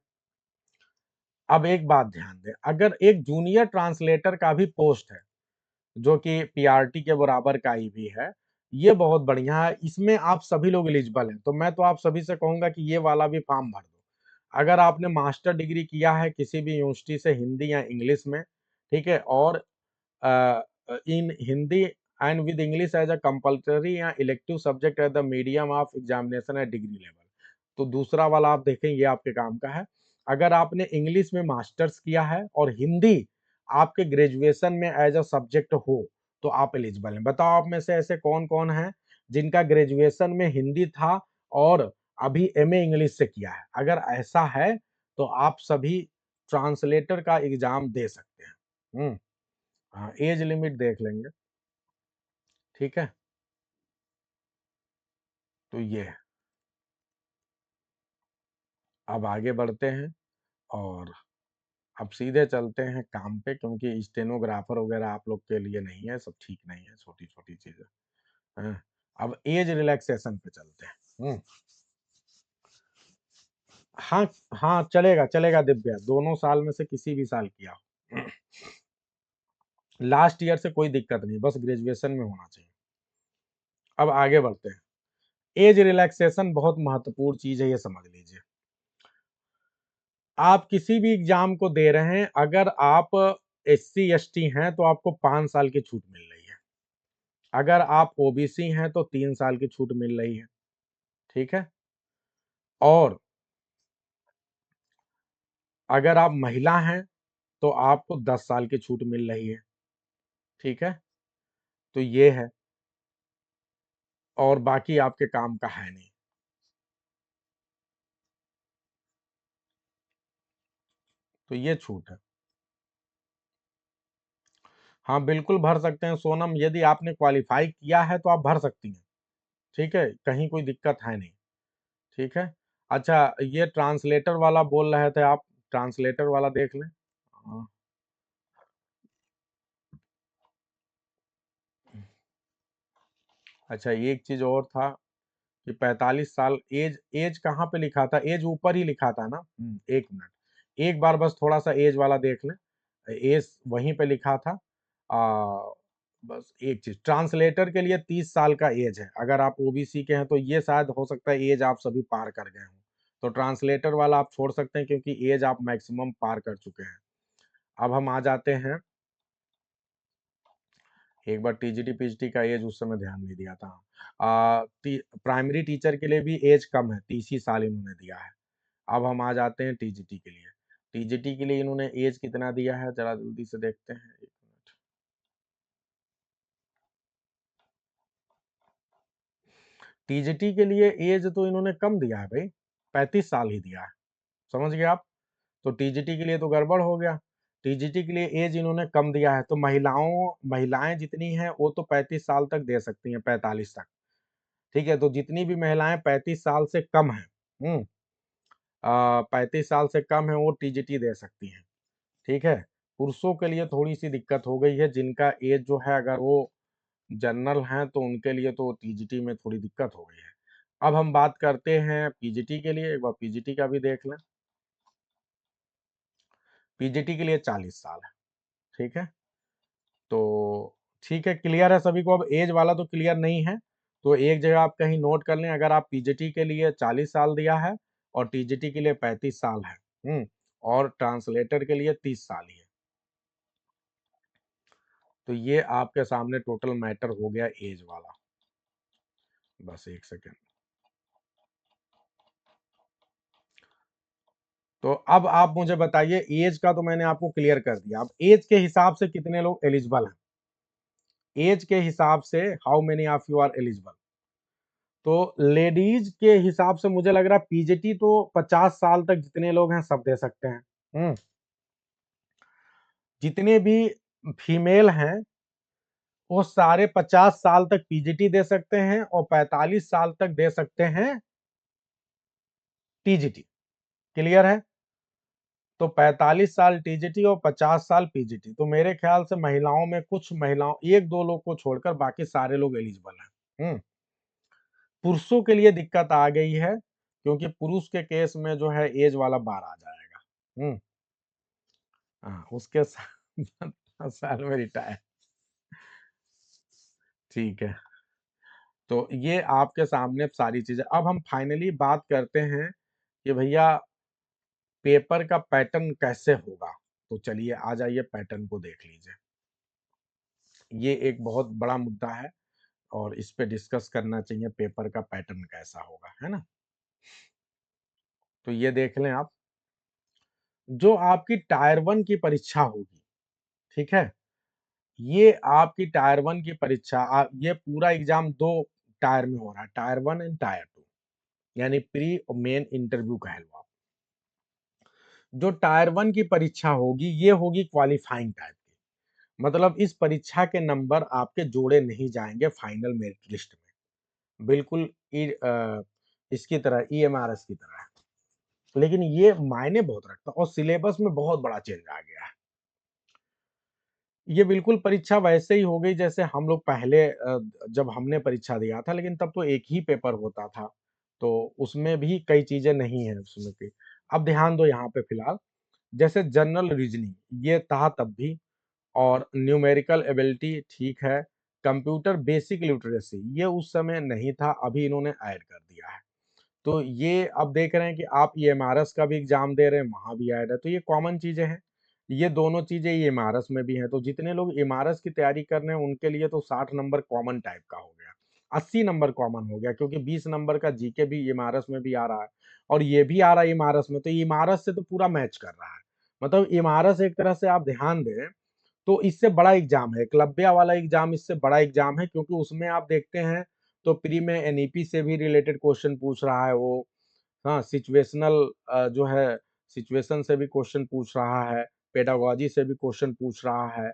अब एक बात ध्यान दें, अगर एक जूनियर ट्रांसलेटर का भी पोस्ट है, जो कि पीआरटी के बराबर का ही भी है, ये बहुत बढ़िया है, इसमें आप सभी लोग एलिजिबल हैं। तो मैं तो आप सभी से कहूंगा कि ये वाला भी फॉर्म भर दो। अगर आपने मास्टर डिग्री किया है किसी भी यूनिवर्सिटी से हिंदी या इंग्लिश में, ठीक है, और in Hindi and with English as a compulsory या elective subject at the medium of examination at degree level, तो दूसरा वाला आप देखें, ये आपके काम का है। अगर आपने इंग्लिश में मास्टर्स किया है और हिंदी आपके ग्रेजुएशन में एज अ सब्जेक्ट हो, तो आप एलिजिबल हैं। बताओ आप में से ऐसे कौन कौन है जिनका ग्रेजुएशन में हिंदी था और अभी एमए इंग्लिश से किया है? अगर ऐसा है तो आप सभी ट्रांसलेटर का एग्जाम दे सकते हैं। हाँ, एज लिमिट देख लेंगे, ठीक है। तो ये है। अब आगे बढ़ते हैं, और अब सीधे चलते हैं काम पे, क्योंकि स्टेनोग्राफर वगैरह आप लोग के लिए नहीं है, सब ठीक नहीं है, छोटी छोटी चीजें हैं। अब एज रिलैक्सेशन पे चलते हैं। हाँ, हाँ, चलेगा चलेगा दिव्या, दोनों साल में से किसी भी साल किया हो, लास्ट ईयर से कोई दिक्कत नहीं, बस ग्रेजुएशन में होना चाहिए। अब आगे बढ़ते हैं। एज रिलैक्सेशन बहुत महत्वपूर्ण चीज है, ये समझ लीजिए। आप किसी भी एग्जाम को दे रहे हैं, अगर आप एससी एसटी हैं तो आपको 5 साल की छूट मिल रही है। अगर आप ओबीसी हैं तो 3 साल की छूट मिल रही है, ठीक है। और अगर आप महिला हैं तो आपको 10 साल की छूट मिल रही है, ठीक है। तो ये है, और बाकी आपके काम का है नहीं, तो ये छूट है। हाँ, बिल्कुल भर सकते हैं सोनम, यदि आपने क्वालिफाई किया है तो आप भर सकती हैं, ठीक है, कहीं कोई दिक्कत है नहीं, ठीक है। अच्छा, ये ट्रांसलेटर वाला बोल रहे थे आप, ट्रांसलेटर वाला देख लें। हाँ, अच्छा, एक चीज और था कि 45 साल एज, एज कहाँ पे लिखा था? एज ऊपर ही लिखा था ना। एक मिनट, एक बार बस थोड़ा सा एज वाला देख लें, एज वहीं पे लिखा था। आ, बस एक चीज, ट्रांसलेटर के लिए 30 साल का एज है, अगर आप ओबीसी के हैं तो ये शायद हो सकता है एज आप सभी पार कर गए हों, तो ट्रांसलेटर वाला आप छोड़ सकते हैं, क्योंकि एज आप मैक्सिमम पार कर चुके हैं। अब हम आ जाते हैं, एक बार टीजीटी पीजीटी का एज उस समय ध्यान नहीं दिया था। प्राइमरी टीचर के लिए भी एज कम है, 30 ही साल इन्होंने दिया है। अब हम आ जाते हैं टीजीटी के लिए। टीजीटी के लिए इन्होंने एज कितना दिया है, जरा जल्दी से देखते हैं, एक मिनट। टीजीटी के लिए एज तो इन्होंने कम दिया है भाई, 35 साल ही दिया है, समझ गए आप। तो टीजीटी के लिए तो गड़बड़ हो गया, टीजीटी के लिए एज इन्होंने कम दिया है, तो महिलाएं जितनी हैं वो तो 35 साल तक दे सकती हैं, 45 तक, ठीक है। तो जितनी भी महिलाएं 35 साल से कम हैं, 35 साल से कम है, वो टीजीटी दे सकती हैं, ठीक है। पुरुषों के लिए थोड़ी सी दिक्कत हो गई है, जिनका एज जो है अगर वो जनरल हैं तो उनके लिए तो टीजीटी में थोड़ी दिक्कत हो गई है। अब हम बात करते हैं पीजीटी के लिए, एक बार पीजीटी का भी देख लें। पीजीटी के लिए 40 साल है, ठीक है। तो ठीक है, क्लियर है सभी को। अब एज वाला तो क्लियर नहीं है, तो एक जगह आप कहीं नोट कर लें, अगर आप पीजीटी के लिए 40 साल दिया है और टीजीटी के लिए 35 साल है, और ट्रांसलेटर के लिए 30 साल ही है, तो ये आपके सामने टोटल मैटर हो गया एज वाला। बस एक सेकेंड। तो अब आप मुझे बताइए, एज का तो मैंने आपको क्लियर कर दिया, अब एज के हिसाब से कितने लोग एलिजिबल हैं, एज के हिसाब से how many of you are eligible. तो लेडीज के हिसाब से मुझे लग रहा है पीजीटी तो 50 साल तक जितने लोग हैं सब दे सकते हैं। जितने भी फीमेल हैं वो सारे 50 साल तक पीजीटी दे सकते हैं और 45 साल तक दे सकते हैं टीजीटी। क्लियर है। तो 45 साल टीजीटी और 50 साल पीजीटी, तो मेरे ख्याल से महिलाओं में कुछ महिलाओं, एक दो लोग को छोड़कर बाकी सारे लोग एलिजिबल हैं। पुरुषों के लिए दिक्कत आ गई है, क्योंकि पुरुष के केस में जो है एज वाला बार आ जाएगा। हाँ, उसके साल में रिटायर, ठीक है। तो ये आपके सामने सारी चीजें। अब हम फाइनली बात करते हैं कि भैया पेपर का पैटर्न कैसे होगा। तो चलिए आ जाइए, पैटर्न को देख लीजिए। ये एक बहुत बड़ा मुद्दा है और इस पे डिस्कस करना चाहिए, पेपर का पैटर्न कैसा होगा, है ना। तो ये देख लें आप, जो आपकी टायर 1 की परीक्षा होगी, ठीक है, ये आपकी टायर 1 की परीक्षा, ये पूरा एग्जाम दो टायर में हो रहा है, टायर 1 एंड टायर 2, यानी प्री और मेन इंटरव्यू कह लो आप। जो टायर 1 की परीक्षा होगी ये होगी क्वालिफाइंग टाइप की, मतलब इस परीक्षा के नंबर आपके जोड़े नहीं जाएंगे फाइनल मेरिट लिस्ट में, बिल्कुल इसकी तरह ईएमआरएस की तरह। लेकिन ये मायने बहुत रखता है और सिलेबस में बहुत बड़ा चेंज आ गया है। ये बिल्कुल परीक्षा वैसे ही हो गई जैसे हम लोग पहले जब हमने परीक्षा दिया था, लेकिन तब तो एक ही पेपर होता था, तो उसमें भी कई चीजें नहीं है उसमें की। अब ध्यान दो यहाँ पे फिलहाल, जैसे जनरल रीजनिंग ये था तब भी, और न्यूमेरिकल एबिलिटी ठीक है, कंप्यूटर बेसिक लिटरेसी ये उस समय नहीं था, अभी इन्होंने ऐड कर दिया है। तो ये अब देख रहे हैं कि आप ईएमआरएस का भी एग्जाम दे रहे हैं, वहां भी ऐड है, तो ये कॉमन चीजें हैं। ये दोनों चीजें ईएमआरएस में भी हैं, तो जितने लोग ईएमआरएस की तैयारी कर रहे हैं उनके लिए तो 60 नंबर कॉमन टाइप का हो गया, 80 नंबर कॉमन हो गया, क्योंकि 20 नंबर का जीके भी ईएमआरएस में भी आ रहा है और ये भी आ रहा है ईएमआरएस में, तो ईएमआरएस से तो पूरा मैच कर रहा है। मतलब ईएमआरएस एक तरह से आप ध्यान दें तो इससे बड़ा एग्जाम है, एकलव्य वाला एग्जाम इससे बड़ा एग्जाम है, क्योंकि उसमें आप देखते हैं तो प्री में एनईपी से भी रिलेटेड क्वेश्चन पूछ रहा है वो, हाँ, सिचुएशनल जो है सिचुएशन से भी क्वेश्चन पूछ रहा है, पेडागोजी से भी क्वेश्चन पूछ रहा है,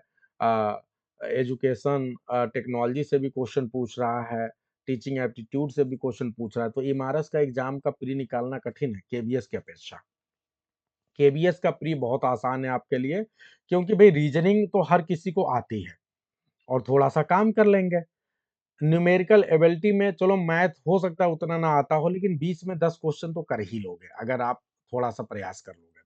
एजुकेशन टेक्नोलॉजी से भी क्वेश्चन पूछ रहा है, टीचिंग एप्टीट्यूड से भी क्वेश्चन पूछ रहा है। तो इमारस का एग्जाम का प्री निकालना कठिन है केबीएस की अपेक्षा। केबीएस का प्री बहुत आसान है आपके लिए, क्योंकि भाई रीजनिंग तो हर किसी को आती है और थोड़ा सा काम कर लेंगे। न्यूमेरिकल एबिलिटी में चलो मैथ हो सकता है उतना ना आता हो, लेकिन 20 में 10 क्वेश्चन तो कर ही लोगे अगर आप थोड़ा सा प्रयास कर लोगे तो।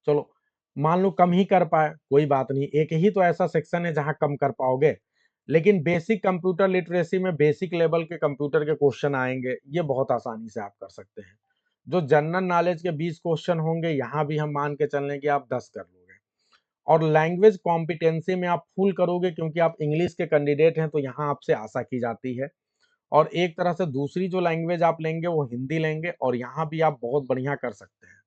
चलो मान लो कम ही कर पाए, कोई बात नहीं, एक ही तो ऐसा सेक्शन है जहां कम कर पाओगे, लेकिन बेसिक कंप्यूटर लिटरेसी में बेसिक लेवल के कंप्यूटर के क्वेश्चन आएंगे, ये बहुत आसानी से आप कर सकते हैं। जो जनरल नॉलेज के 20 क्वेश्चन होंगे यहाँ भी हम मान के चल रहे हैं कि आप 10 कर लोगे। और लैंग्वेज कॉम्पिटेंसी में आप फुल करोगे, क्योंकि आप इंग्लिश के कैंडिडेट हैं तो यहाँ आपसे आशा की जाती है। और एक तरह से दूसरी जो लैंग्वेज आप लेंगे वो हिंदी लेंगे, और यहाँ भी आप बहुत बढ़िया कर सकते हैं।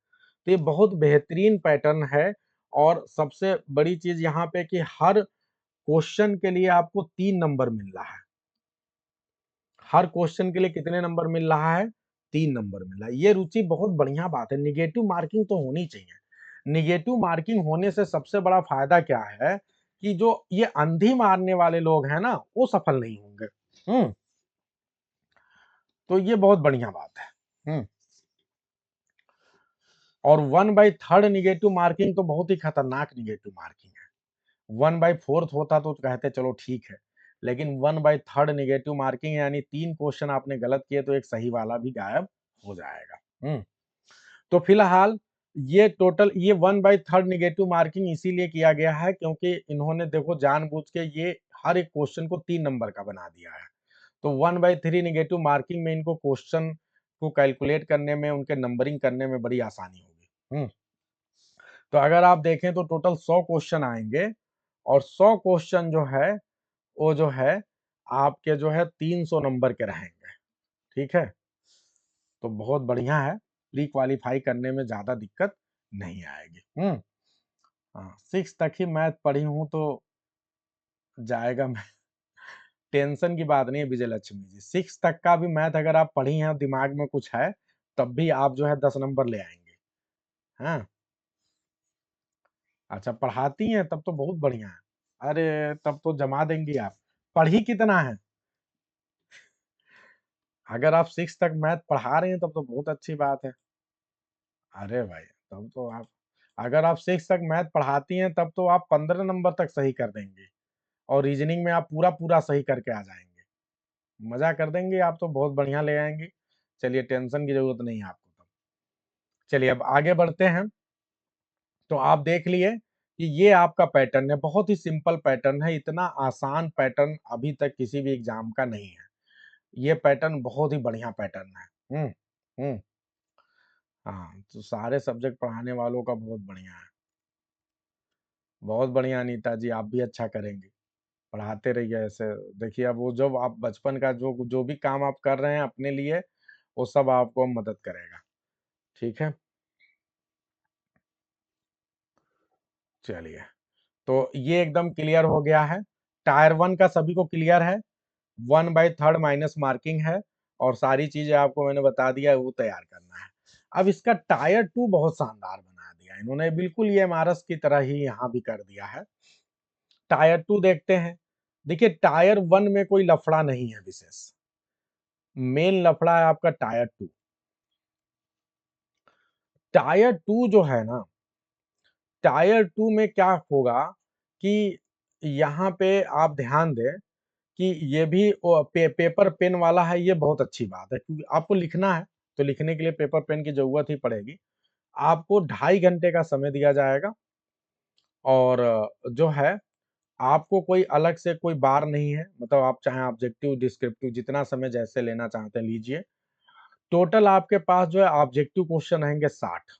तो ये बहुत बेहतरीन पैटर्न है। और सबसे बड़ी चीज यहाँ पे कि हर क्वेश्चन के लिए आपको 3 नंबर मिल रहा है, हर क्वेश्चन के लिए कितने नंबर मिल रहा है? 3 नंबर मिल रहा है। ये रुचि बहुत बढ़िया बात है, नेगेटिव मार्किंग तो होनी चाहिए। नेगेटिव मार्किंग होने से सबसे बड़ा फायदा क्या है कि जो ये अंधी मारने वाले लोग हैं ना, वो सफल नहीं होंगे। तो ये बहुत बढ़िया बात है। और 1/3 निगेटिव मार्किंग तो बहुत ही खतरनाक निगेटिव मार्किंग है। 1/4 होता तो कहते चलो ठीक है, लेकिन 1/3 निगेटिव मार्किंग यानी 3 क्वेश्चन आपने गलत किए तो एक सही वाला भी गायब हो जाएगा। तो फिलहाल ये 1/3 निगेटिव मार्किंग इसीलिए किया गया है क्योंकि इन्होंने देखो जानबूझ के ये हर एक क्वेश्चन को 3 नंबर का बना दिया है। तो 1/3 निगेटिव मार्किंग में इनको क्वेश्चन को कैलकुलेट करने में, उनके नंबरिंग करने में बड़ी आसानी होगी। तो अगर आप देखें तो टोटल 100 क्वेश्चन आएंगे और 100 क्वेश्चन जो है वो जो है आपके जो है 300 नंबर के रहेंगे। ठीक है, तो बहुत बढ़िया है, प्री क्वालिफाई करने में ज्यादा दिक्कत नहीं आएगी। हाँ, 6 तक ही मैथ पढ़ी हूँ तो जाएगा। मैं टेंशन की बात नहीं है विजय लक्ष्मी जी, 6 तक का भी मैथ अगर आप पढ़ी हैं, दिमाग में कुछ है, तब भी आप जो है 10 नंबर ले आएंगे। हाँ, अच्छा पढ़ाती हैं तब तो बहुत बढ़िया है। अरे तब तो जमा देंगी आप। पढ़ी कितना है? अगर आप 6 तक मैथ पढ़ा रहे हैं तब तो बहुत अच्छी बात है। अरे भाई, तब तो आप, अगर आप 6 तक मैथ पढ़ाती हैं तब तो आप 15 नंबर तक सही कर देंगे और रीजनिंग में आप पूरा पूरा सही करके आ जाएंगे। मजा कर देंगे आप तो, बहुत बढ़िया ले आएंगे। चलिए टेंशन की जरूरत नहीं है आपको तब। चलिए अब आगे बढ़ते हैं। तो आप देख लिए कि ये आपका पैटर्न है, बहुत ही सिंपल पैटर्न है, इतना आसान पैटर्न अभी तक किसी भी एग्जाम का नहीं है। ये पैटर्न बहुत ही बढ़िया पैटर्न है। हम्म। हाँ, तो सारे सब्जेक्ट पढ़ाने वालों का बहुत बढ़िया है। बहुत बढ़िया अनीता जी, आप भी अच्छा करेंगे, पढ़ाते रहिए ऐसे। देखिए अब वो जो आप बचपन का जो जो भी काम आप कर रहे हैं अपने लिए, वो सब आपको मदद करेगा। ठीक है, चलिए तो ये एकदम क्लियर हो गया है। टायर 1 का सभी को क्लियर है, 1/3 माइनस मार्किंग है और सारी चीजें आपको मैंने बता दिया है, वो तैयार करना है। अब इसका टायर 2 बहुत शानदार बना दिया इन्होंने, बिल्कुल ये एमआरएस की तरह ही यहाँ भी कर दिया है। टायर 2 देखते हैं। देखिए टायर 1 में कोई लफड़ा नहीं है विशेष, मेन लफड़ा है आपका टायर 2। टायर 2 जो है ना, टायर 2 में क्या होगा कि यहाँ पे आप ध्यान दें कि ये भी पेपर पेन वाला है, ये बहुत अच्छी बात है क्योंकि आपको लिखना है तो लिखने के लिए पेपर पेन की जरूरत ही पड़ेगी। आपको 2.5 घंटे का समय दिया जाएगा और जो है आपको कोई अलग से कोई बार नहीं है, मतलब आप चाहे ऑब्जेक्टिव डिस्क्रिप्टिव जितना समय जैसे लेना चाहते हैं लीजिए। टोटल आपके पास जो है ऑब्जेक्टिव क्वेश्चन रहेंगे 60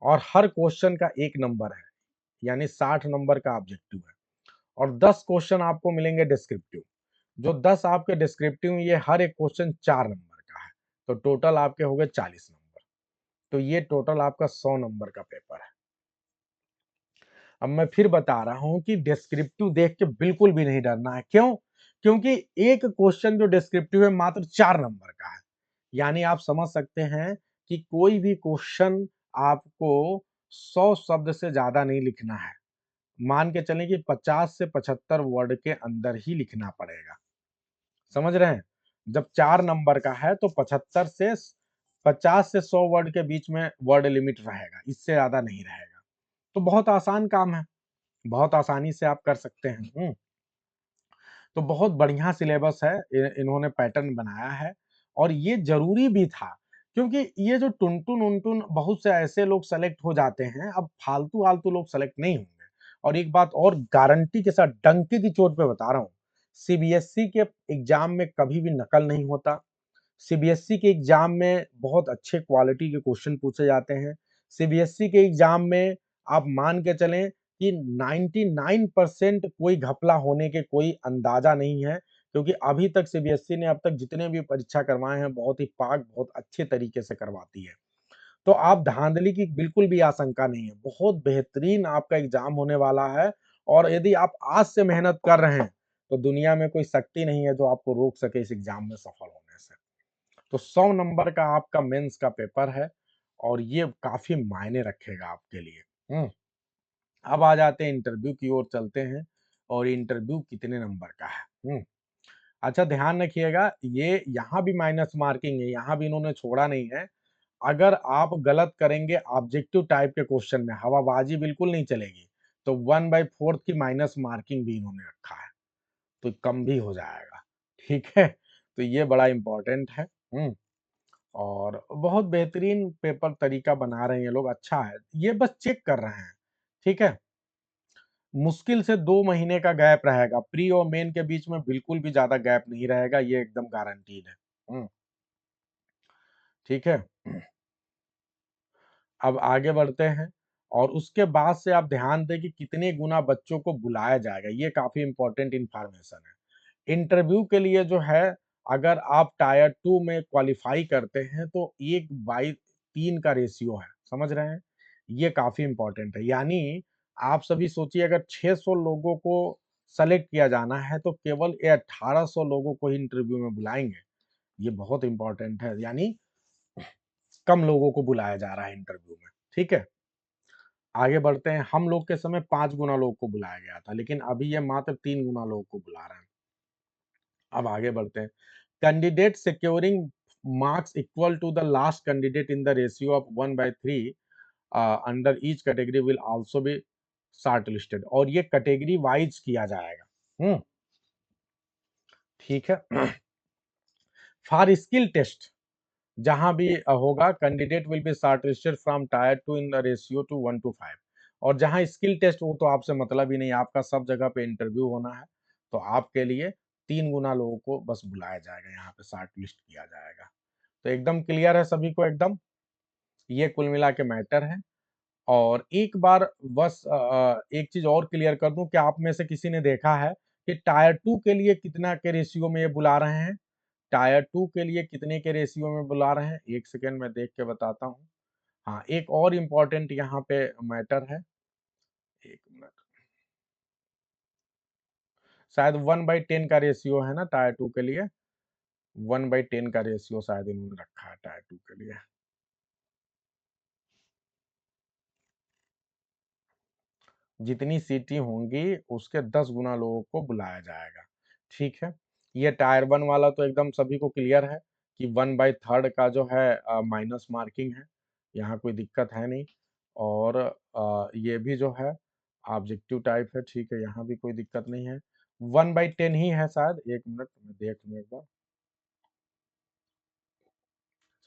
और हर क्वेश्चन का 1 नंबर है, यानी 60 नंबर का ऑब्जेक्टिव है। और 10 क्वेश्चन आपको मिलेंगे डिस्क्रिप्टिव, जो 10 आपके डिस्क्रिप्टिव, ये हर एक क्वेश्चन 4 नंबर का है, तो टोटल आपके हो गए 40 नंबर। तो ये टोटल आपका 100 नंबर का पेपर है। अब मैं फिर बता रहा हूं कि डिस्क्रिप्टिव देख के बिल्कुल भी नहीं डरना है। क्यों? क्योंकि एक क्वेश्चन जो डिस्क्रिप्टिव है मात्र 4 नंबर का है, यानी आप समझ सकते हैं कि कोई भी क्वेश्चन आपको 100 शब्द से ज्यादा नहीं लिखना है। मान के चलें कि 50 से 75 वर्ड के अंदर ही लिखना पड़ेगा। समझ रहे हैं? जब 4 नंबर का है तो 75 से 50 से 100 वर्ड के बीच में वर्ड लिमिट रहेगा, इससे ज्यादा नहीं रहेगा। तो बहुत आसान काम है, बहुत आसानी से आप कर सकते हैं। तो बहुत बढ़िया सिलेबस है, इन्होंने पैटर्न बनाया है और ये जरूरी भी था क्योंकि ये जो टुनटुन उनटुन बहुत से ऐसे लोग सेलेक्ट हो जाते हैं, अब फालतू आलतू लोग सेलेक्ट नहीं होंगे। और एक बात और गारंटी के साथ डंके की चोट पे बता रहा हूँ, सीबीएसई के एग्जाम में कभी भी नकल नहीं होता। सीबीएसई के एग्जाम में बहुत अच्छे क्वालिटी के क्वेश्चन पूछे जाते हैं। सीबीएसई के एग्जाम में आप मान के चलें कि 99% कोई घपला होने के कोई अंदाजा नहीं है, क्योंकि अभी तक सीबीएसई ने अब तक जितने भी परीक्षा करवाए हैं बहुत ही पाक, बहुत अच्छे तरीके से करवाती है। तो आप धांधली की बिल्कुल भी आशंका नहीं है, बहुत बेहतरीन आपका एग्जाम होने वाला है। और यदि आप आज से मेहनत कर रहे हैं तो दुनिया में कोई शक्ति नहीं है जो आपको रोक सके इस एग्जाम में सफल होने से। तो 100 नंबर का आपका मेंस का पेपर है और ये काफी मायने रखेगा आपके लिए। अब आ जाते हैं इंटरव्यू की ओर चलते हैं और इंटरव्यू कितने नंबर का है। अच्छा ध्यान रखिएगा, ये यहाँ भी माइनस मार्किंग है, यहाँ भी इन्होंने छोड़ा नहीं है। अगर आप गलत करेंगे ऑब्जेक्टिव टाइप के क्वेश्चन में, हवाबाजी बिल्कुल नहीं चलेगी, तो 1/4 की माइनस मार्किंग भी इन्होंने रखा है, तो कम भी हो जाएगा। ठीक है, तो ये बड़ा इंपॉर्टेंट है। और बहुत बेहतरीन पेपर तरीका बना रहे हैं ये लोग, अच्छा है, ये बस चेक कर रहे हैं। ठीक है, मुश्किल से 2 महीने का गैप रहेगा, प्री और मेन के बीच में बिल्कुल भी ज्यादा गैप नहीं रहेगा, ये एकदम गारंटीड है। ठीक है, अब आगे बढ़ते हैं और उसके बाद से आप ध्यान दें कि कितने गुना बच्चों को बुलाया जाएगा, ये काफी इंपॉर्टेंट इंफॉर्मेशन है। इंटरव्यू के लिए जो है, अगर आप टायर 2 में क्वालिफाई करते हैं तो 1/3 का रेशियो है, समझ रहे हैं, ये काफी इंपॉर्टेंट है। यानी आप सभी सोचिए, अगर 600 लोगों को सेलेक्ट किया जाना है तो केवल ये 1800 लोगों को ही इंटरव्यू में बुलाएंगे, ये बहुत इंपॉर्टेंट है। यानी कम लोगों को बुलाया जा रहा है इंटरव्यू में। ठीक है, आगे बढ़ते हैं। हम लोग के समय 5 गुना लोगों को बुलाया गया था, लेकिन अभी ये मात्र 3 गुना लोगों को बुला रहे हैं। अब आगे बढ़ते हैं। Candidate securing marks equal to the last candidate in the ratio of 1/3 under each category will also be shortlisted, और ये कैटेगरी वाइज किया जाएगा। ठीक है, फॉर स्किल टेस्ट जहां भी होगा, candidate will be shortlisted from tyre 2 in the ratio two 1:5। और जहां स्किल टेस्ट, वो तो आपसे मतलब ही नहीं, आपका सब जगह पे इंटरव्यू होना है, तो आपके लिए 3 गुना लोगों को बस बुलाया जाएगा, यहाँ पे शॉर्ट लिस्ट किया जाएगा। तो एकदम क्लियर है सभी को एकदम, ये कुल मिला के मैटर है। और एक बार बस एक चीज और क्लियर कर दूं कि आप में से किसी ने देखा है कि टायर 2 के लिए कितना के रेशियो में ये बुला रहे हैं, टायर 2 के लिए कितने के रेशियो में बुला रहे हैं, एक सेकेंड में देख के बताता हूँ। हाँ, एक और इम्पोर्टेंट यहाँ पे मैटर है, एक मिनट, शायद 1/10 का रेशियो है ना टायर 2 के लिए, 1/10 का रेशियो शायद इन्होंने रखा है टायर 2 के लिए। जितनी सीटें होंगी उसके 10 गुना लोगों को बुलाया जाएगा। ठीक है, ये टायर 1 वाला तो एकदम सभी को क्लियर है कि 1/3 का जो है माइनस मार्किंग है, यहाँ कोई दिक्कत है नहीं। और ये भी जो है ऑब्जेक्टिव टाइप है, ठीक है, यहाँ भी कोई दिक्कत नहीं है, 1/10 ही है शायद, एक मिनट मैं देख लूँ एक बार,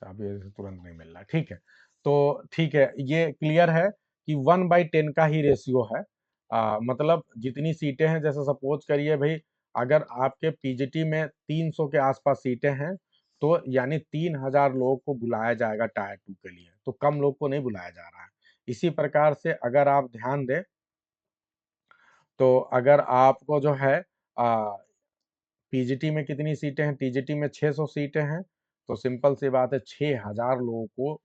अभी ऐसे तुरंत नहीं मिल रहा। ठीक है, तो ठीक है, ये क्लियर है कि 1/10 का ही रेशियो है। मतलब जितनी सीटें हैं, जैसे सपोज करिए भाई, अगर आपके पीजीटी में 300 के आसपास सीटें हैं, तो यानी 3000 लोगों को बुलाया जाएगा टायर 2 के लिए, तो कम लोग को नहीं बुलाया जा रहा है। इसी प्रकार से अगर आप ध्यान दें, तो अगर आपको जो है पीजीटी में कितनी सीटें हैं, टीजीटी में 600 सीटें हैं, तो सिंपल सी बात है, 6000 लोगों को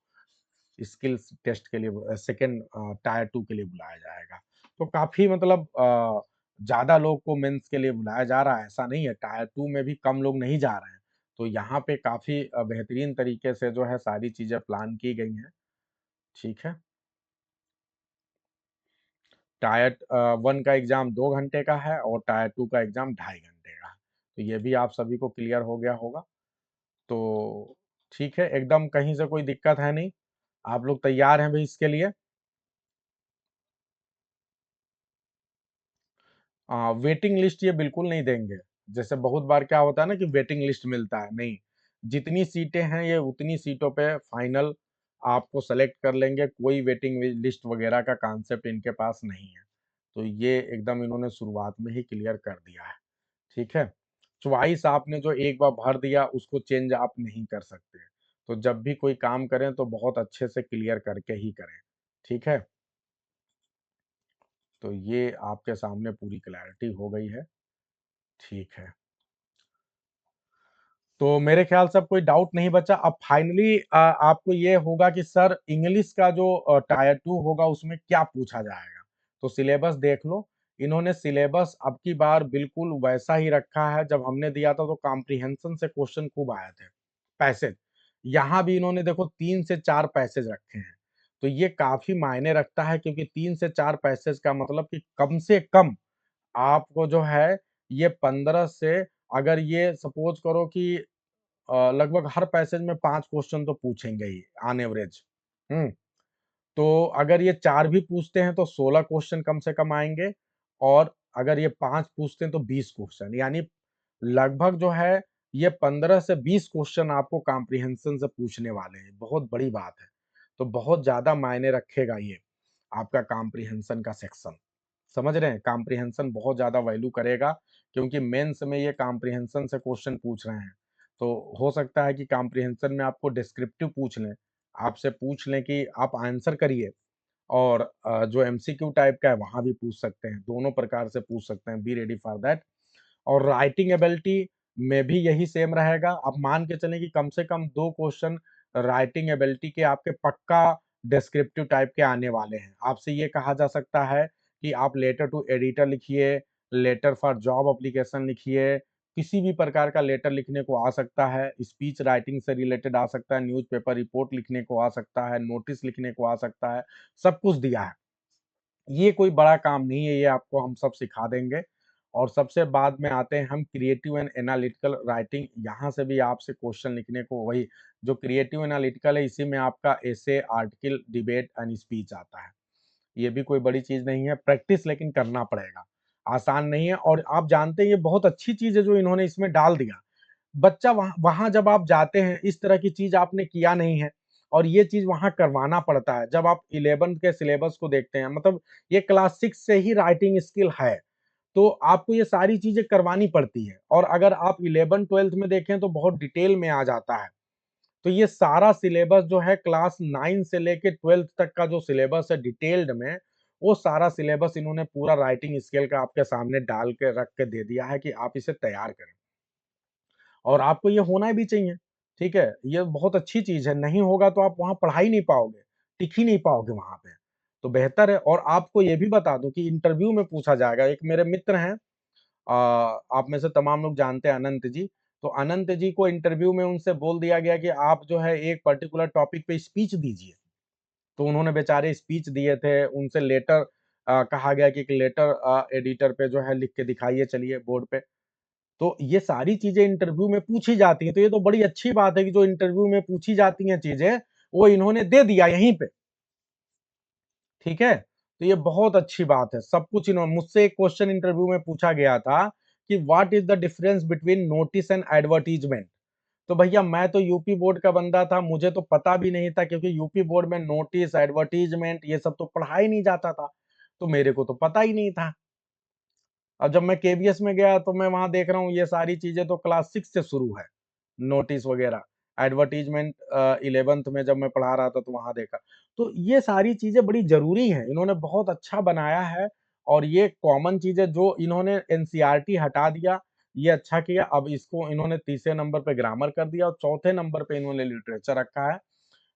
स्किल्स टेस्ट के लिए सेकेंड टायर 2 के लिए बुलाया जाएगा। तो काफी मतलब ज्यादा लोग को मेंस के लिए बुलाया जा रहा है, ऐसा नहीं है, टायर 2 में भी कम लोग नहीं जा रहे हैं। तो यहाँ पे काफी बेहतरीन तरीके से जो है सारी चीजें प्लान की गई हैं। ठीक है, टायर 1 का एग्जाम 2 घंटे का है और टायर 2 का एग्जाम 2.5 घंटे का है। तो ये भी आप सभी को क्लियर हो गया होगा। तो ठीक है, एकदम कहीं से कोई दिक्कत है नहीं, आप लोग तैयार हैं भाई इसके लिए। वेटिंग लिस्ट ये बिल्कुल नहीं देंगे। जैसे बहुत बार क्या होता है ना कि वेटिंग लिस्ट मिलता है, नहीं, जितनी सीटें हैं ये उतनी सीटों पे फाइनल आपको सेलेक्ट कर लेंगे, कोई वेटिंग लिस्ट वगैरह का कॉन्सेप्ट इनके पास नहीं है। तो ये एकदम इन्होंने शुरुआत में ही क्लियर कर दिया है। ठीक है, चॉइस आपने जो एक बार भर दिया उसको चेंज आप नहीं कर सकते, तो जब भी कोई काम करें तो बहुत अच्छे से क्लियर करके ही करें। ठीक है, तो ये आपके सामने पूरी क्लैरिटी हो गई है। ठीक है, तो मेरे ख्याल से अब कोई डाउट नहीं बचा। अब फाइनली आपको ये होगा कि सर इंग्लिश का जो टायर 2 होगा उसमें क्या पूछा जाएगा, तो सिलेबस देख लो। इन्होंने सिलेबस अब की बार बिल्कुल वैसा ही रखा है, जब हमने दिया था तो कॉम्प्रिहेंशन से क्वेश्चन खूब आए थे, पैसेज। यहाँ भी इन्होंने देखो 3 से 4 पैसेज रखे हैं, तो ये काफ़ी मायने रखता है, क्योंकि 3 से 4 पैसेज का मतलब कि कम से कम आपको जो है ये 15 से, अगर ये सपोज़ करो कि लगभग हर पैसेज में 5 क्वेश्चन तो पूछेंगे ही ऑन एवरेज। हुँ। तो अगर ये 4 भी पूछते हैं तो 16 क्वेश्चन कम से कम आएँगे, और अगर ये 5 पूछते हैं तो 20 क्वेश्चन, यानी लगभग जो है ये 15 से 20 क्वेश्चन आपको कॉम्प्रिहेंशन से पूछने वाले हैं, बहुत बड़ी बात है। तो बहुत ज़्यादा मायने रखेगा ये, आपका कॉम्प्रिहेंशन का सेक्शन। समझ रहे हैं? कॉम्प्रिहेंशन बहुत ज़्यादा वैल्यू करेगा, क्योंकि मेंस में ये कॉम्प्रिहेंशन से क्वेश्चन पूछ रहे हैं। तो हो सकता है कि कॉम्प्रिहेंशन में आपको डिस्क्रिप्टिव पूछ लें, आपसे पूछ लें कि आप आंसर करिए, और जो एमसीक्यू टाइप का है वहाँ भी पूछ सकते हैं, दोनों प्रकार से पूछ सकते हैं, बी रेडी फॉर दैट। और राइटिंग एबिलिटी में भी यही सेम रहेगा। आप मान के चलें कि कम से कम 2 क्वेश्चन राइटिंग एबिलिटी के आपके पक्का डिस्क्रिप्टिव टाइप के आने वाले हैं। आपसे ये कहा जा सकता है कि आप लेटर टू एडिटर लिखिए, लेटर फॉर जॉब एप्लीकेशन लिखिए, किसी भी प्रकार का लेटर लिखने को आ सकता है, स्पीच राइटिंग से रिलेटेड आ सकता है, न्यूज़पेपर रिपोर्ट लिखने को आ सकता है, नोटिस लिखने को आ सकता है, सब कुछ दिया है। ये कोई बड़ा काम नहीं है, ये आपको हम सब सिखा देंगे। और सबसे बाद में आते हैं हम क्रिएटिव एंड एनालिटिकल राइटिंग, यहाँ से भी आपसे क्वेश्चन लिखने को, वही जो क्रिएटिव एनालिटिकल है, इसी में आपका एसे, आर्टिकल, डिबेट एंड स्पीच आता है। ये भी कोई बड़ी चीज़ नहीं है, प्रैक्टिस लेकिन करना पड़ेगा, आसान नहीं है। और आप जानते हैं ये बहुत अच्छी चीज़ है जो इन्होंने इसमें डाल दिया। बच्चा वहाँ वहाँ जब आप जाते हैं, इस तरह की चीज़ आपने किया नहीं है, और ये चीज़ वहाँ करवाना पड़ता है। जब आप 11th के सिलेबस को देखते हैं, मतलब ये क्लास 6 से ही राइटिंग स्किल है, तो आपको ये सारी चीज़ें करवानी पड़ती है। और अगर आप 11th-12th में देखें तो बहुत डिटेल में आ जाता है। तो ये सारा सिलेबस जो है क्लास 9 से लेके 12th तक का जो सिलेबस है डिटेल्ड में, वो सारा सिलेबस इन्होंने पूरा राइटिंग स्किल का आपके सामने डाल के रख के दे दिया है कि आप इसे तैयार करें। और आपको ये होना भी चाहिए, ठीक है? ये बहुत अच्छी चीज़ है, नहीं होगा तो आप वहाँ पढ़ा ही नहीं पाओगे, टिक ही नहीं पाओगे वहाँ पे। तो बेहतर है। और आपको ये भी बता दूँ कि इंटरव्यू में पूछा जाएगा, एक मेरे मित्र हैं, आप में से तमाम लोग जानते हैं अनंत जी, तो अनंत जी को इंटरव्यू में उनसे बोल दिया गया कि आप जो है एक पर्टिकुलर टॉपिक पे स्पीच दीजिए। तो उन्होंने बेचारे स्पीच दिए थे, उनसे लेटर कहा गया कि एक लेटर एडिटर पे जो है लिख के दिखाइए चलिए बोर्ड पे। तो ये सारी चीज़ें इंटरव्यू में पूछी जाती हैं, तो ये तो बड़ी अच्छी बात है कि जो इंटरव्यू में पूछी जाती हैं चीज़ें, वो इन्होंने दे दिया यहीं पे, ठीक है? तो ये बहुत अच्छी बात है, सब कुछ मुझसे एक क्वेश्चन इंटरव्यू में पूछा गया था कि what is the difference between notice and advertisement? तो भैया मैं तो यूपी बोर्ड का बंदा था, मुझे तो पता भी नहीं था, क्योंकि यूपी बोर्ड में नोटिस, एडवर्टाइजमेंट ये सब तो पढ़ा ही नहीं जाता था, तो मेरे को तो पता ही नहीं था। अब जब मैं केवीएस में गया तो मैं वहाँ देख रहा हूँ ये सारी चीज़ें तो क्लास 6 से शुरू है, नोटिस वगैरह। एडवर्टाइज़मेंट 11th में जब मैं पढ़ा रहा था तो वहाँ देखा। तो ये सारी चीज़ें बड़ी ज़रूरी हैं, इन्होंने बहुत अच्छा बनाया है। और ये कॉमन चीज़ें जो इन्होंने एनसीईआरटी हटा दिया, ये अच्छा किया। अब इसको इन्होंने तीसरे नंबर पे ग्रामर कर दिया, और चौथे नंबर पे इन्होंने लिटरेचर रखा है।